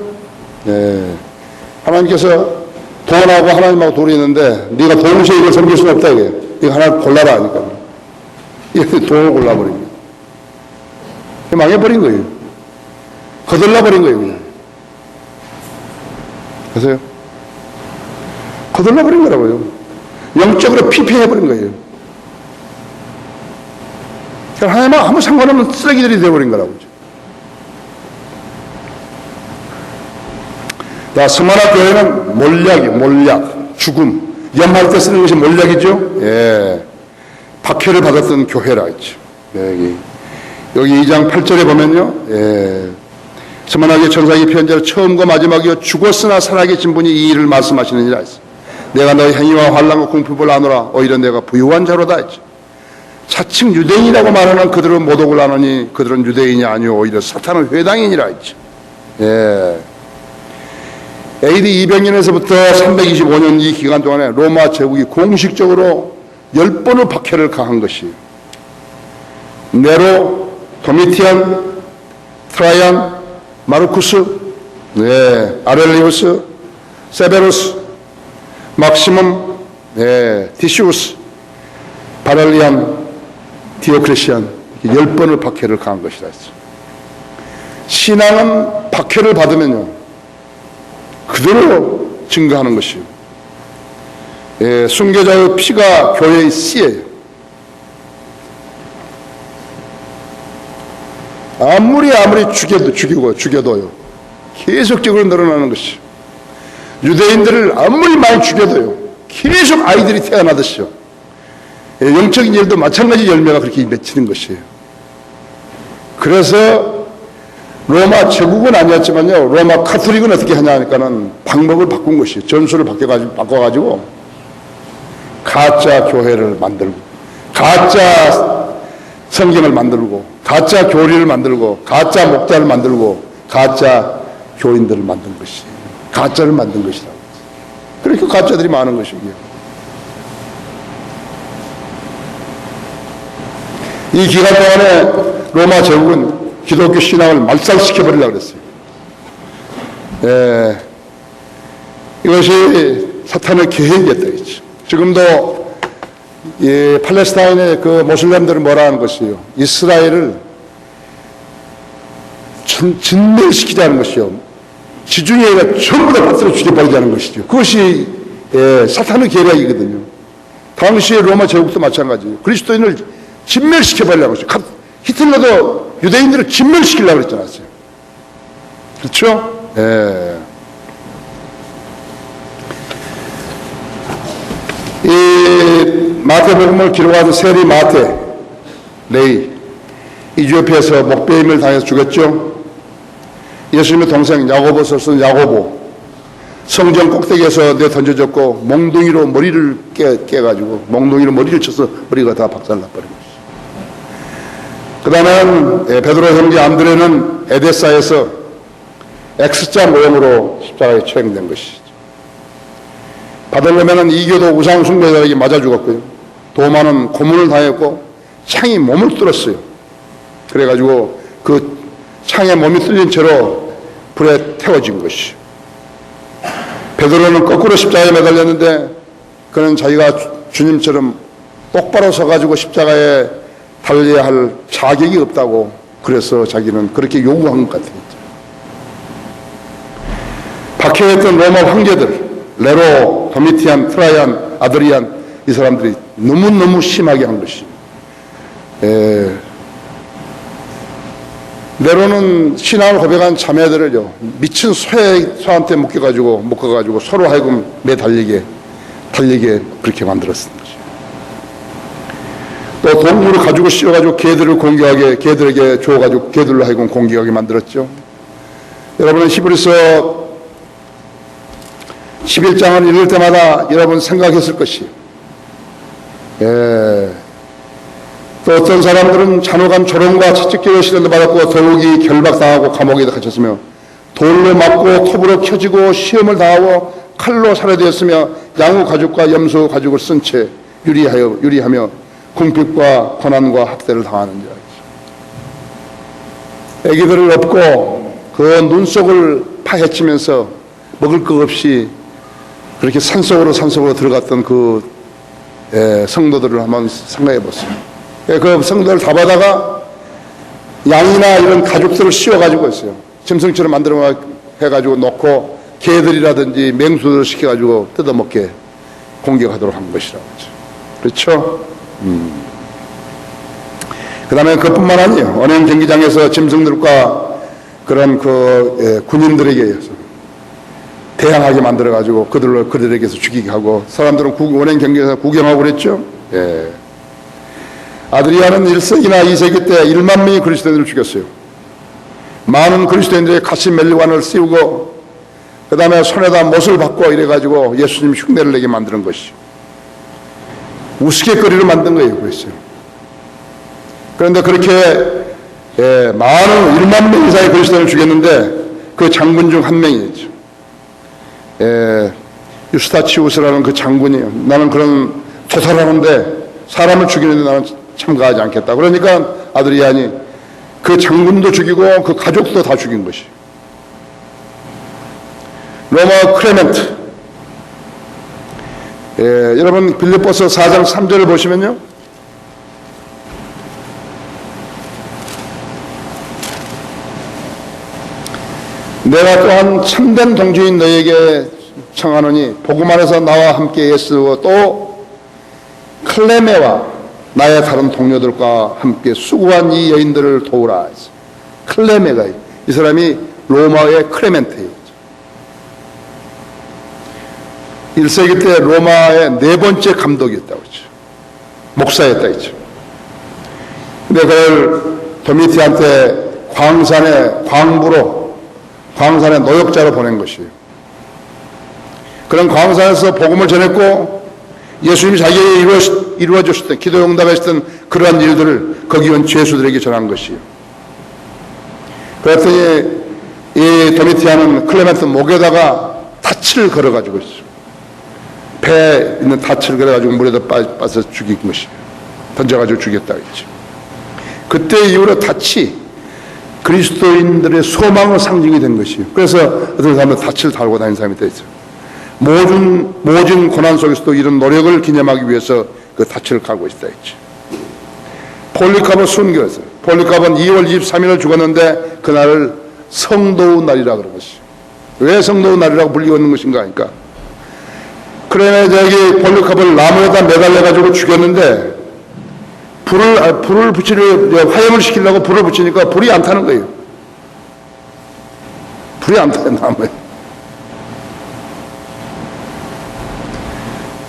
하나님께서 돈하고 하나님하고 둘이 있는데 네가 동시에 이걸 섬길 수는 없다 이게. 이거 하나 골라라 하니까 돈을 골라버린 거예요. 망해버린 거예요. 거들러버린 거예요, 그냥. 아세요? 거들러버린 거라고요. 영적으로 피폐해버린 거예요. 하나님하고 아무 상관없는 쓰레기들이 되어버린 거라고. 스마나 교회는 몰약, 죽음, 염할 때 쓰는 것이 몰약이죠. 박해를 받았던 교회라 했죠. 여기 2장 8절에 보면요, 스마나교회 천사에게 편지를 처음과 마지막이요 죽었으나 살아계신 분이 이 일을 말씀하시느니라 했어. 내가 너의 행위와 환난과 공핍을 아노라. 오히려 내가 부유한 자로다 했죠. 차츰 유대인이라고 말하는 그들은 모독을 하느니 그들은 유대인이 아니오 오히려 사탄은 회당인이라 했죠. AD 200년에서부터 325년 이 기간 동안에 로마 제국이 공식적으로 10번을 박해를 가한 것이에요. 네로, 도미티안, 트라이안, 마르쿠스, 아렐리우스, 세베루스, 막시멈, 티시우스, 바랄리안, 디오크레시안, 10번을 박해를 가한 것이라 했어요. 신앙은 박해를 받으면요 그대로 증거하는 것이요. 순교자의 피가 교회의 씨예요. 아무리 죽여도요 계속적으로 늘어나는 것이요. 유대인들을 아무리 많이 죽여도요, 계속 아이들이 태어나듯이요. 영적인 일도 마찬가지 열매가 그렇게 맺히는 것이에요. 그래서 로마 제국은 아니었지만요, 로마 카톨릭은 어떻게 하냐 하니까는 방법을 바꾼 것이에요. 전술을 바꿔가지고 가짜 교회를 만들고, 가짜 성경을 만들고, 가짜 교리를 만들고, 가짜 목자를 만들고, 가짜 교인들을 만든 것이에요. 가짜를 만든 것이라고. 그렇게 가짜들이 많은 것이고요. 이 기간 동안에 로마 제국은 기독교 신앙을 말살시켜버리려고 그랬어요. 이것이 사탄의 계획이었다. 지금도 팔레스타인의 그 모슬렘들은 뭐라 하는 것이요. 이스라엘을 진멸시키자는 것이요. 지중해 아니라 전부 다 받들어 죽여버리자는 것이죠. 그것이 사탄의 계략이거든요. 당시에 로마 제국도 마찬가지예요. 그리스도인을 진멸시켜버리려고 했어요. 히틀러도 유대인들을 진멸시키려고 그랬지 않았어요. 그렇죠? 이 마태복음을 기록한 세리 마태, 레이, 이디오피아에서 목베임을 당해서 죽었죠. 예수님의 동생 야고보서 쓴 야고보, 성전 꼭대기에서 내 던져졌고 몽둥이로 머리를 깨가지고 몽둥이로 머리를 쳐서 머리가 다 박살나버린 것이죠. 그 다음엔 베드로 형제 안드레는 에데사에서 X자 모형으로 십자가에 처형된 것이죠. 바돌로메는 이교도 우상숭배자에게 맞아 죽었고요. 도마는 고문을 당했고 창이 몸을 뚫었어요. 그래가지고 그 창에 몸이 뚫린 채로 불에 태워진 것이죠. 베드로는 거꾸로 십자가에 매달렸는데 그는 자기가 주님처럼 똑바로 서가지고 십자가에 달려야 할 자격이 없다고, 그래서 자기는 그렇게 요구한 것 같아요. 박해했던 로마 황제들, 네로, 도미티안, 트라이안, 아드리안, 이 사람들이 너무너무 심하게 한 것이. 네로는 신앙을 고백한 자매들을요, 미친 소한테 묶어가지고 서로 하여금 매달리게 그렇게 만들었습니다. 또 동물을 가지고 씌워가지고 개들에게 줘가지고 개들로 하여금 공격하게 만들었죠. 여러분은 히브리서 11장을 읽을 때마다 여러분 생각했을 것이, 또 어떤 사람들은 잔혹한 조롱과 채찍질의 시련도 받았고 더욱이 결박당하고 감옥에 갇혔으며 돌로 맞고 톱으로 켜지고 시험을 당하고 칼로 살해되었으며 양우 가죽과 염소 가죽을 쓴 채 유리하며 궁핍과 고난과 학대를 당하는 자. 애기들을 업고 그 눈속을 파헤치면서 먹을 것 없이 그렇게 산속으로 들어갔던 그 성도들을 한번 생각해 보세요. 그 성도를 잡아다가 양이나 이런 가죽들을 씌워가지고 있어요. 짐승처럼 만들어 해가지고 놓고 개들이라든지 맹수들을 시켜가지고 뜯어먹게 공격하도록 한 것이라고 하죠. 그렇죠? 그 다음에 그뿐만 아니에요. 언행 경기장에서 짐승들과 그런 군인들에게 의해서 대항하게 만들어가지고 그들에게서 죽이게 하고, 사람들은 원행 경기에서 구경하고 그랬죠. 아드리아는 1세기나 2세기 때 1만 명의 그리스도인들을 죽였어요. 많은 그리스도인들의 가시 멜리관을 씌우고 그 다음에 손에다 못을 받고 이래가지고 예수님 흉내를 내게 만드는 것이죠. 우스갯거리로 만든 거예요. 그랬어요. 그런데 그렇게 많은 1만 명 이상의 그리스도인을 죽였는데 그 장군 중 한 명이었죠. 유스타치우스라는 그 장군이요. 나는 그런 조사하는데 사람을 죽이는데 나는 참가하지 않겠다. 그러니까 아드리안이 그 장군도 죽이고 그 가족도 다 죽인 것이. 로마 클레멘트. 여러분 빌립보서 4장 3절을 보시면요. 내가 또한 참된 동주인 너에게 청하노니 복음 안에서 나와 함께 애쓰고 또 클레메와 나의 다른 동료들과 함께 수고한 이 여인들을 도우라. 클레메가 이 사람이 로마의 클레멘테였죠. 1세기 때 로마의 네 번째 감독이었다고 했죠. 목사였다 했죠. 근데 그걸 도미티한테 광산의 노역자로 보낸 것이에요. 그런 광산에서 복음을 전했고 예수님이 자기에게 이루어주셨던 기도 응답하셨던 그러한 일들을 거기 온 죄수들에게 전한 것이에요. 그랬더니 이 도미티아는 클레멘트 목에다가 닻을 걸어가지고 있어요. 배에 있는 닻을 걸어가지고 물에다 빠져 죽인 것이에요. 던져가지고 죽였다고 했죠. 그때 이후로 닻이 그리스도인들의 소망의 상징이 된 것이에요. 그래서 어떤 사람은 닻을 달고 다니는 사람이 되어 있어요. 모진 고난 속에서도 이런 노력을 기념하기 위해서 그 닻을 가고 있다 했죠. 폴리카본 순교였어요. 폴리카본 2월 23일을 죽었는데 그날을 성도의 날이라 그런 것이죠. 왜 성도의 날이라고 불리고 있는 것인가 하니까 그러면 저기 폴리카본을 나무에다 매달려가지고 죽였는데 불을 화염을 시키려고 불을 붙이니까 불이 안 타는 거예요. 불이 안 타요, 나무에.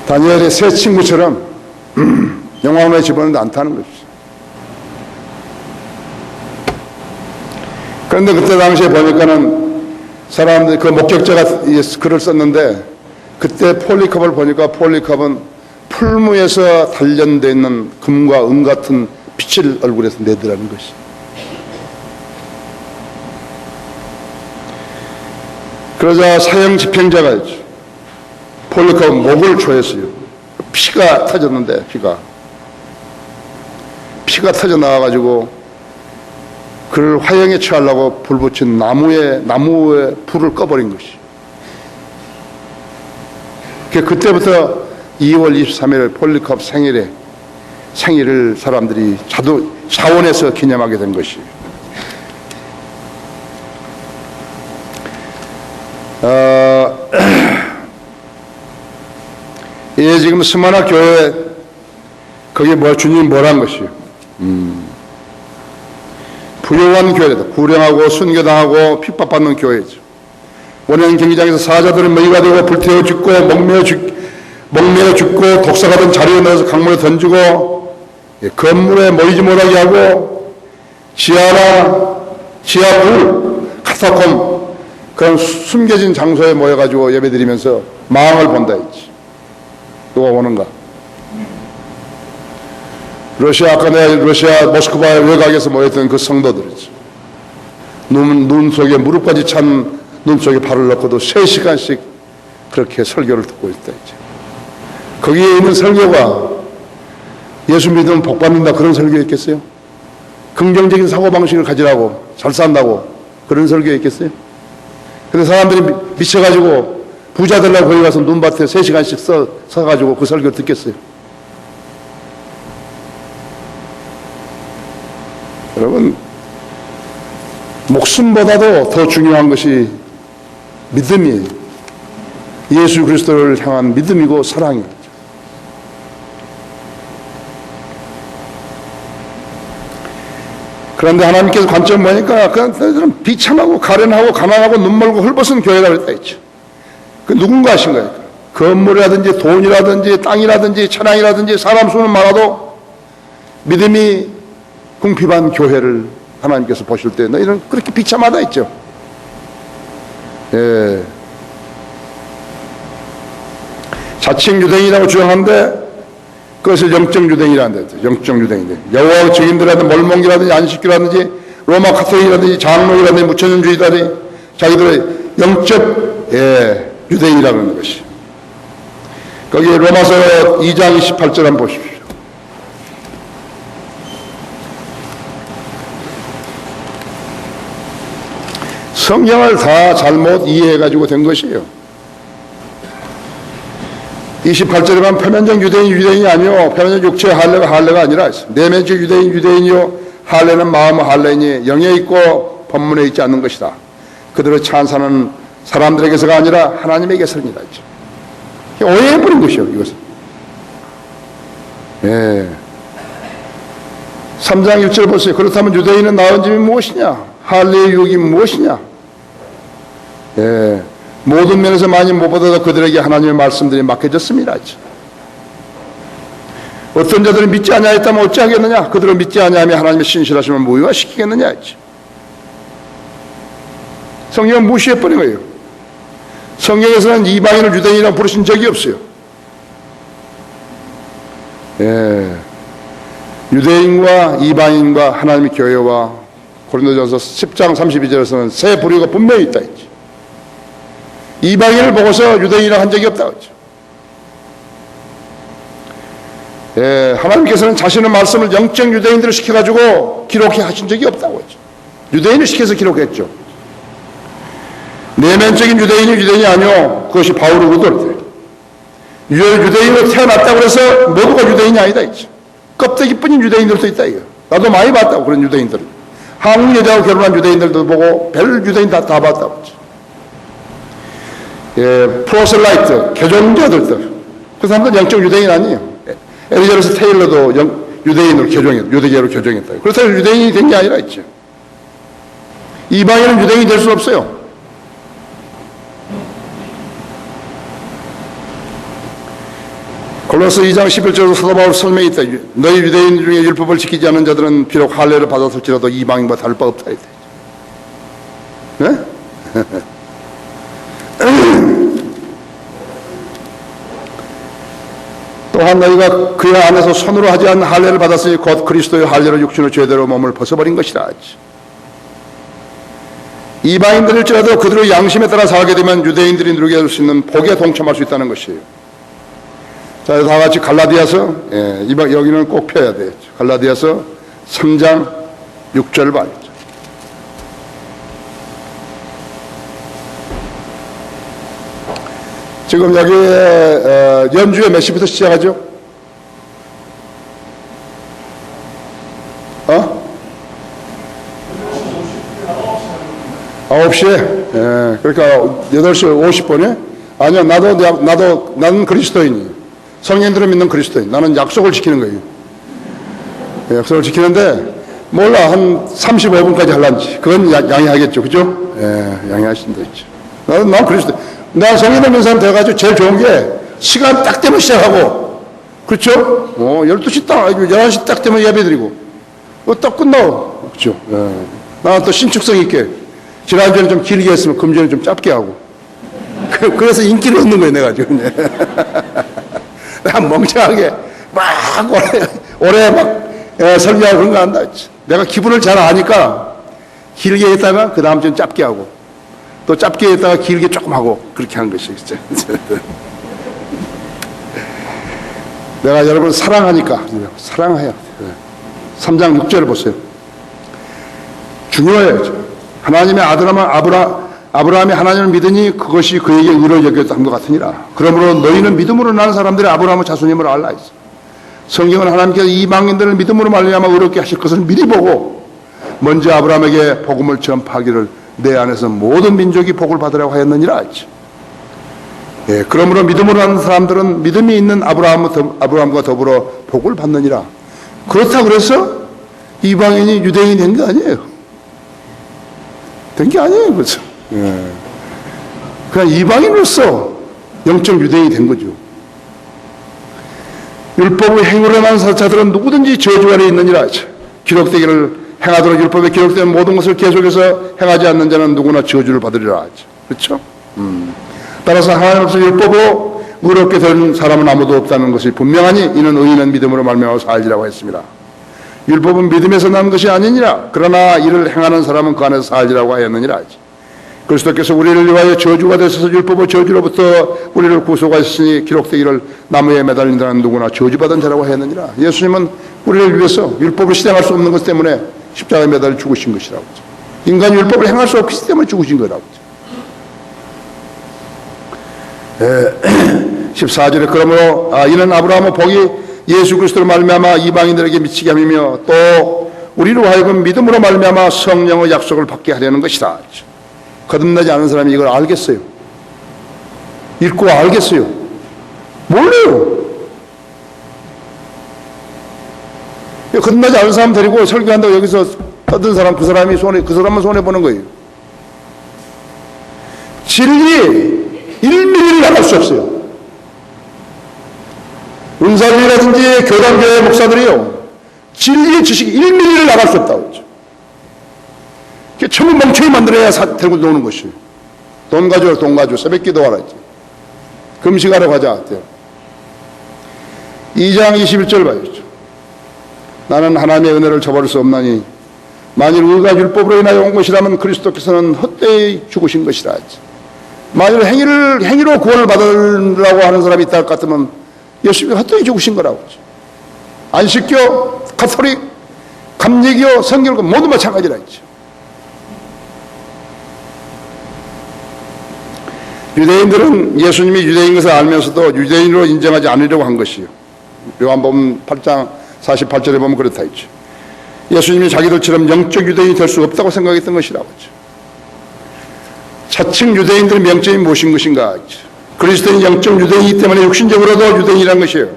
다니엘의 세 친구처럼 영광로에 집어넣는데 안 타는 거죠. 그런데 그때 당시에 보니까는 사람들이 그 목격자가 글을 썼는데 그때 폴리캅을 보니까 폴리캅은 풀무에서 단련되어 있는 금과 은 같은 빛을 얼굴에서 내더라는 것이. 그러자 사형 집행자가 있죠. 폴리캅은 목을 조였어요. 피가 터졌는데 피가 터져 나와가지고 그를 화형에 처하려고 불 붙인 나무에 불을 꺼버린 것이. 그때부터 2월 23일 폴리캅 생일을 사람들이 자원해서 기념하게 된 것이. 예, 지금 스마나 교회 거기에 주님이 뭐란 것이요? 부유한 교회다. 불행하고 순교당하고 핍박받는 교회죠. 원형 경기장에서 사자들은 먹이가 되고 불태워 죽고 목매어 죽고 독사가든 자리에 넣어서 강물에 던지고 건물에 모이지 못하게 하고 지하불, 카타콤 그런 숨겨진 장소에 모여가지고 예배드리면서 망을 본다 했지. 누가 오는가? 러시아 모스크바 외곽에서 모였던 그 성도들이지. 눈 속에 무릎까지 찬 눈 속에 발을 넣고도 3시간씩 그렇게 설교를 듣고 있다 했지. 거기에 있는 설교가 예수 믿으면 복 받는다 그런 설교였겠어요? 긍정적인 사고방식을 가지라고 잘 산다고 그런 설교였겠어요? 근데 사람들이 미쳐가지고 부자 되려고 거기 가서 눈밭에 3시간씩 서가지고 그 설교 듣겠어요? 여러분, 목숨보다도 더 중요한 것이 믿음이에요. 예수 그리스도를 향한 믿음이고 사랑이에요. 그런데 하나님께서 관점 보니까 그들은 비참하고 가련하고 가난하고 눈멀고 헐벗은 교회다 그랬다 했죠. 그 누군가 하신 거예요. 건물이라든지 돈이라든지 땅이라든지 차량이라든지 사람 수는 많아도 믿음이 궁핍한 교회를 하나님께서 보실 때 너희는 그렇게 비참하다 했죠. 예. 자칭 유대인이라고 주장하는데 그것을 영적 유대인이라는 데죠. 영적 유대인들. 여호와 증인들이라든지 몰몬기라든지 안식교라든지 로마 카톨릭이라든지 장로이라든지 무천년주의라든지 자기들의 영적 유대인이라는 것이. 거기 로마서 2장 28절 한번 보십시오. 성경을 다 잘못 이해해가지고 된 것이에요. 28절에 보면 표면적 유대인이 아니요 표면적 육체의 할례가 아니라 내면적 유대인이요 할례는 마음의 할례이니 영에 있고 본문에 있지 않는 것이다. 그들을 찬사는 사람들에게서가 아니라 하나님에게서입니다. 오해해버린 것이요 이것은. 3장 1절 보세요. 그렇다면 유대인은 나은 점이 무엇이냐? 할례의 유익이 무엇이냐? 예, 모든 면에서 많이 못 받아도 그들에게 하나님의 말씀들이 맡겨졌습니다. 어떤 자들은 믿지 아니하였다면 어찌하겠느냐? 그들은 믿지 아니하며 하나님의 신실하심을 무효화시키겠느냐? 성경은 무시해버린 거예요. 성경에서는 이방인을 유대인이라고 부르신 적이 없어요. 예, 유대인과 이방인과 하나님의 교회와 고린도전서 10장 32절에서는 세 부류가 분명히 있다 했지. 이방인을 보고서 유대인이라고 한 적이 없다고 했죠. 예, 하나님께서는 자신의 말씀을 영적 유대인들을 시켜가지고 기록해 하신 적이 없다고 했죠. 유대인을 시켜서 기록했죠. 내면적인 유대인이 아니오. 그것이 바울이거든. 유대인으로 태어났다고 해서 모두가 유대인이 아니다 했죠. 껍데기뿐인 유대인들도 있다 이거. 나도 많이 봤다고 그런 유대인들. 한국 여자하고 결혼한 유대인들도 보고 별 유대인 다 봤다고 했죠. 예, 프로셀라이트 개종자들도 그 사람들 영적 유대인 아니에요. 엘리자베스 테일러도 유대인으로 유대계로 교정했다. 그렇다고 유대인이 된 게 아니라 했죠. 이방인은 유대인이 될 수 없어요. 골로새 2장 11절에도 사도 바울 설명이 있다. 너희 유대인 중에 율법을 지키지 않는 자들은 비록 할례를 받았을지라도 이방인과 다를 바 없다. 네? 또한 너희가 그의 안에서 손으로 하지 않는 할례를 받았으니 곧 그리스도의 할례로 육신의 죄대로 몸을 벗어버린 것이라. 이방인들일지라도 그들의 양심에 따라 살게 되면 유대인들이 누리게 할 수 있는 복에 동참할 수 있다는 것이에요. 자, 다 같이 갈라디아서, 예, 여기는 꼭 펴야 돼요. 갈라디아서 3장 6절 말이죠. 지금 여기 연주회 몇 시부터 시작하죠? 9시에? 예, 그러니까 8시 50분에? 아니요, 나는 그리스도인이에요. 성인들을 믿는 그리스도인. 나는 약속을 지키는 거예요. 예, 약속을 지키는데, 몰라, 한 35분까지 할란지. 그건 양해하겠죠. 그죠? 예, 양해하신다 했죠. 난 그리스도인. 나 성인 없는 사람 돼가지고 제일 좋은 게 시간 딱 되면 시작하고, 그렇죠? 12시 딱, 11시 딱 되면 예배 드리고, 딱 끝나고, 그렇죠? 예. 나는 또 신축성 있게, 지난주에는 좀 길게 했으면 금주에는 좀 짧게 하고, 그래서 인기를 얻는 거예요, 내가 지금. 내가 멍청하게 막 오래 막 설교하고 그런 거 한다. 내가 기분을 잘 아니까 길게 했다가 그 다음 주는 짧게 하고, 또 짧게 했다가 길게 조금 하고, 그렇게 한 것이 진짜. 내가 여러분 사랑하니까 사랑해요. 3장 6절을 보세요. 중요해요. 하나님의 아브라함이 하나님을 믿으니 그것이 그에게 의로 여겨졌던 것 같으니라. 그러므로 너희는 믿음으로 나는 사람들이 아브라함의 자손임을 알라 했어. 성경은 하나님께서 이방인들을 믿음으로 말미암아 의롭게 하실 것을 미리 보고 먼저 아브라함에게 복음을 전파하기를 내 안에서 모든 민족이 복을 받으라고 하였느니라 했죠. 예, 그러므로 믿음으로 하는 사람들은 믿음이 있는 아브라함과 더불어 복을 받느니라. 그렇다고 그래서 이방인이 유대인이 된 게 아니에요. 된 게 아니에요. 그렇죠. 예. 그냥 이방인으로서 영적 유대인이 된 거죠. 율법의 행위로 난 자들은 누구든지 저주 아래 있느니라. 기록되기를 행하도록 율법에 기록된 모든 것을 계속해서 행하지 않는 자는 누구나 저주를 받으리라. 그렇죠? 따라서 하나님 없이 율법으로 의롭게 된 사람은 아무도 없다는 것이 분명하니 이는 의인은 믿음으로 말미암아 살리라고 했습니다. 율법은 믿음에서 난 것이 아니니라. 그러나 이를 행하는 사람은 그 안에서 살리라고 하였느니라. 그리스도께서 우리를 위하여 저주가 되셔서 율법의 저주로부터 우리를 구속하시니 기록되기를 나무에 매달린 자는 누구나 저주받은 자라고 하였느니라. 예수님은 우리를 위해서 율법을 실행할 수 없는 것 때문에 십자가에 매달려 죽으신 것이라고. 인간이 율법을 행할 수 없기 때문에 죽으신 거라고. 14절에 그러므로 이는 아브라함의 복이 예수 그리스도로 말미암아 이방인들에게 미치게 함이며 또 우리로 하여금 믿음으로 말미암아 성령의 약속을 받게 하려는 것이다. 거듭나지 않은 사람이 이걸 알겠어요? 읽고 알겠어요? 몰라요. 거듭나지 않은 사람 데리고 설교한다고 여기서 떠든 사람 그 사람만 손해 보는 거예요. 진리 1mm를 나갈 수 없어요. 은사님이라든지 교단교회 목사들이요, 진리의 지식이 1mm를 나갈 수 없다고 그러죠. 전부 멍청이 만들어야 들고 노는 것이에요. 돈 가져와, 돈 가져와. 새벽 기도하라 했지. 금식하러 가자. 2장 21절 봐야죠. 나는 하나님의 은혜를 저버릴 수 없나니 만일 의가 율법으로 인하여 온 것이라면 그리스도께서는 헛되이 죽으신 것이라 했지. 만일 행위로 구원을 받으려고 하는 사람이 있다 할 것 같으면 예수님이 헛되이 죽으신 거라고 하죠. 안식교, 가톨릭, 감리교, 성결교 모두 마찬가지라 했죠. 유대인들은 예수님이 유대인 것을 알면서도 유대인으로 인정하지 않으려고 한 것이요. 요한복음 8장 48절에 보면 그렇다 했죠. 예수님이 자기들처럼 영적 유대인이 될 수 없다고 생각했던 것이라고 하죠. 자칭 유대인들의 명점이 무엇인 것인가 하죠. 그리스도인 영적 유대인이기 때문에 육신적으로도 유대인이라는 것이에요.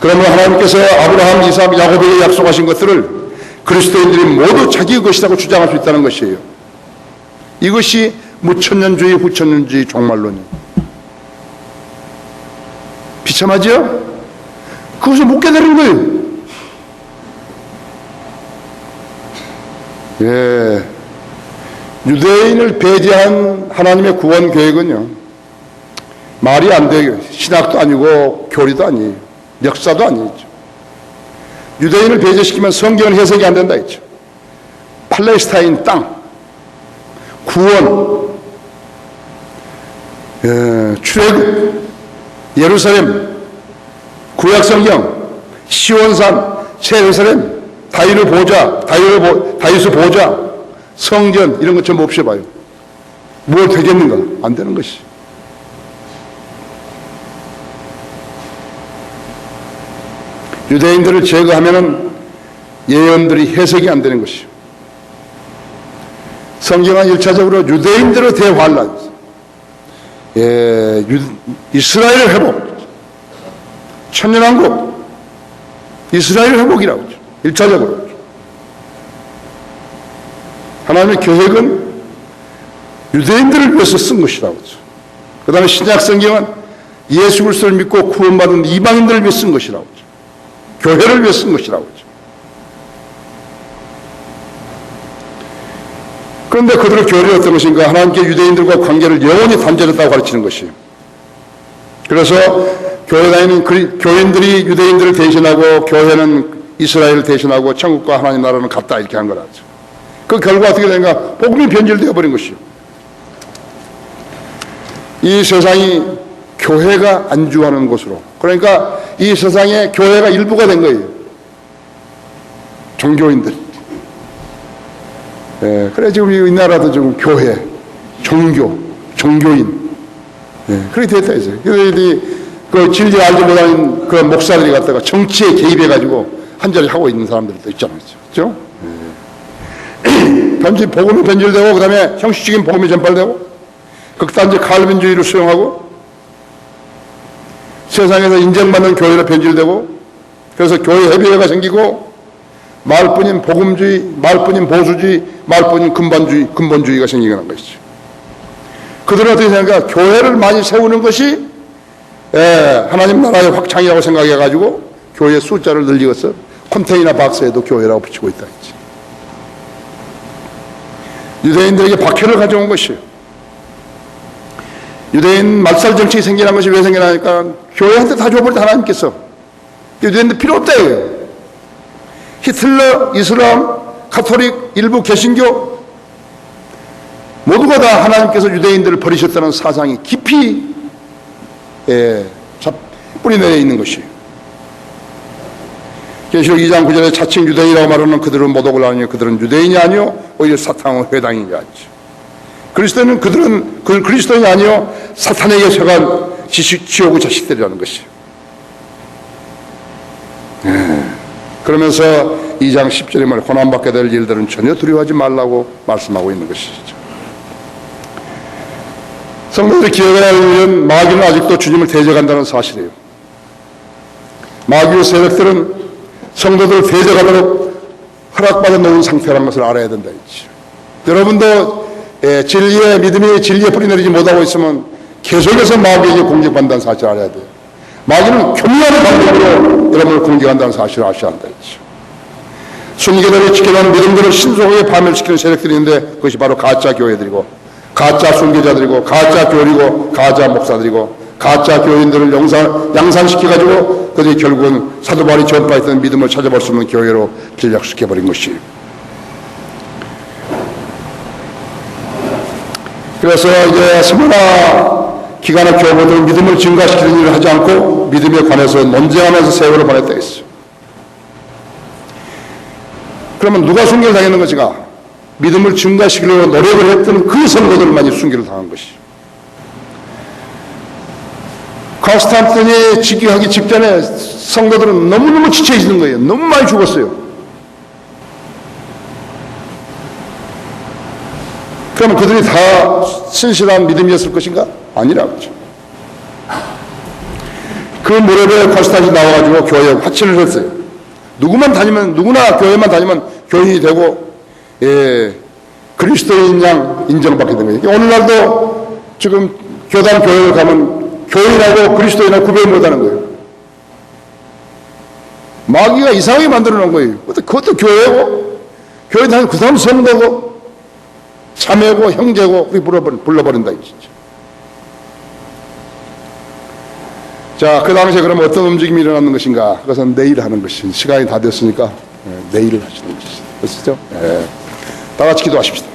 그러면 하나님께서 아브라함, 이삭, 야곱에게 약속하신 것들을 그리스도인들이 모두 자기의 것이라고 주장할 수 있다는 것이에요. 이것이 무천년주의, 후천년주의 종말론이에요. 비참하죠? 그것을 묻게 되는 거예요. 예. 유대인을 배제한 하나님의 구원 계획은요, 말이 안 돼요. 신학도 아니고 교리도 아니에요. 역사도 아니죠. 유대인을 배제시키면 성경은 해석이 안 된다 했죠. 팔레스타인 땅, 구원, 출애굽, 예루살렘, 구약성경, 시온산, 새 예루살렘, 다윗의 보좌, 다윗의 보좌, 성전 이런 것 전부 없애봐요. 뭘 되겠는가? 안 되는 것이. 유대인들을 제거하면은 예언들이 해석이 안 되는 것이요. 성경은 1차적으로 유대인들의 대환란, 이스라엘 회복, 천년왕국, 이스라엘 회복이라고 하죠. 1차적으로. 하나님의 계획은 유대인들을 위해서 쓴 것이라고 하죠. 그 다음에 신약 성경은 예수 그리스도를 믿고 구원받은 이방인들을 위해 쓴 것이라고 하죠. 교회를 위해 쓴 것이라고 하죠. 그런데 그들의 교회는 어떤 것인가? 하나님께 유대인들과 관계를 영원히 단절했다고 가르치는 것이에요. 그래서 교회 다니는 교인들이 유대인들을 대신하고 교회는 이스라엘을 대신하고 천국과 하나님 나라는 같다 이렇게 한 거라죠. 그 결과 어떻게 되는가? 복음이 변질되어 버린 것이요. 이 세상이 교회가 안주하는 곳으로, 그러니까 이 세상에 교회가 일부가 된 거예요. 종교인들. 그래 지금 이 나라도 지금 교회, 종교, 종교인, 그렇게 됐다 했어요. 그래서 그 진리 알지 못하는 그런 목사들이 갖다가 정치에 개입해가지고 한 자리 하고 있는 사람들도 있잖아요, 그렇죠? 복음이 변질되고, 그 다음에 형식적인 복음이 전파되고, 극단적 칼빈주의를 수용하고, 세상에서 인정받는 교회로 변질되고, 그래서 교회 협의회가 생기고, 말뿐인 복음주의, 말뿐인 보수주의, 말뿐인 근본주의가 생기는 것이죠. 그들은 어떻게 생각할까? 교회를 많이 세우는 것이 하나님 나라의 확장이라고 생각해가지고 교회 숫자를 늘리고서 컨테이너 박스에도 교회라고 붙이고 있다 했지. 유대인들에게 박해를 가져온 것이에요. 유대인 말살 정책이 생기는 것이 왜 생기나니까 교회한테 다 줘버렸다 하나님께서. 유대인들 필요 없다 이거예요. 히틀러, 이슬람, 가톨릭, 일부 개신교 모두가 다 하나님께서 유대인들을 버리셨다는 사상이 깊이 뿌리내려 있는 것이에요. 계시록 2장 9절에 자칭 유대인이라고 말하는 그들은 모독을 하니 그들은 유대인이 아니요 오히려 사탄의 회당인 줄 알지. 그리스도인은 그들은 그리스도인이 아니요 사탄에게 속한 지옥의 자식들이라는 것이에요. 그러면서 2장 10절에 말해 고난받게 될 일들은 전혀 두려워하지 말라고 말씀하고 있는 것이죠. 성도들이 기억해야 할 일은 마귀는 아직도 주님을 대적한다는 사실이에요. 마귀의 세력들은 성도들을 대적하도록 허락받아 놓은 상태라는 것을 알아야 된다 했죠. 여러분도 진리의 믿음이 진리에 뿌리 내리지 못하고 있으면 계속해서 마귀에게 공격받는다는 사실을 알아야 돼요. 마귀는 교묘한 방법으로 여러분을 공격한다는 사실을 아셔야 한다. 순교들이 지켜놓은 믿음들을 신속하게 파멸시키는 세력들이 있는데 그것이 바로 가짜 교회들이고 가짜 순교자들이고 가짜 교리고 가짜 목사들이고 가짜 교인들을 양산시켜가지고 그들이 결국은 사도 바울이 전파했던 믿음을 찾아볼 수 없는 교회로 전락시켜버린 것이에요. 그래서 이제 스무나 기간의 교부들은 믿음을 증가시키는 일을 하지 않고 믿음에 관해서 논쟁하면서 세월을 보냈다 했어요. 그러면 누가 순교를 당했는 것인가? 믿음을 증가시키려고 노력을 했던 그 성도들만이 순교를 당한 것이죠. 컨스탄틴이 즉위하기 직전에 성도들은 너무너무 지쳐있는 거예요. 너무 많이 죽었어요. 그러면 그들이 다 신실한 믿음이었을 것인가? 아니라고죠. 그 무렵에 컨스탄틴이 나와가지고 교회에 화친을 했어요. 누구나 교회만 다니면 교인이 되고, 그리스도인 양 인정받게 된 거예요. 오늘날도 지금 교단 교회를 가면 교인하고 그리스도인하고 구별 못하는 거예요. 마귀가 이상하게 만들어 놓은 거예요. 그것도 교회고, 교회 다니면 그 사람 성도고, 자매고, 형제고, 그렇게 불러버린다, 진짜. 자, 그 당시에 그러면 어떤 움직임이 일어났는 것인가? 그것은 내일 하는 것이 시간이 다 됐으니까 내일 하시는 것이죠. 그렇죠? 다 같이 기도하십시다.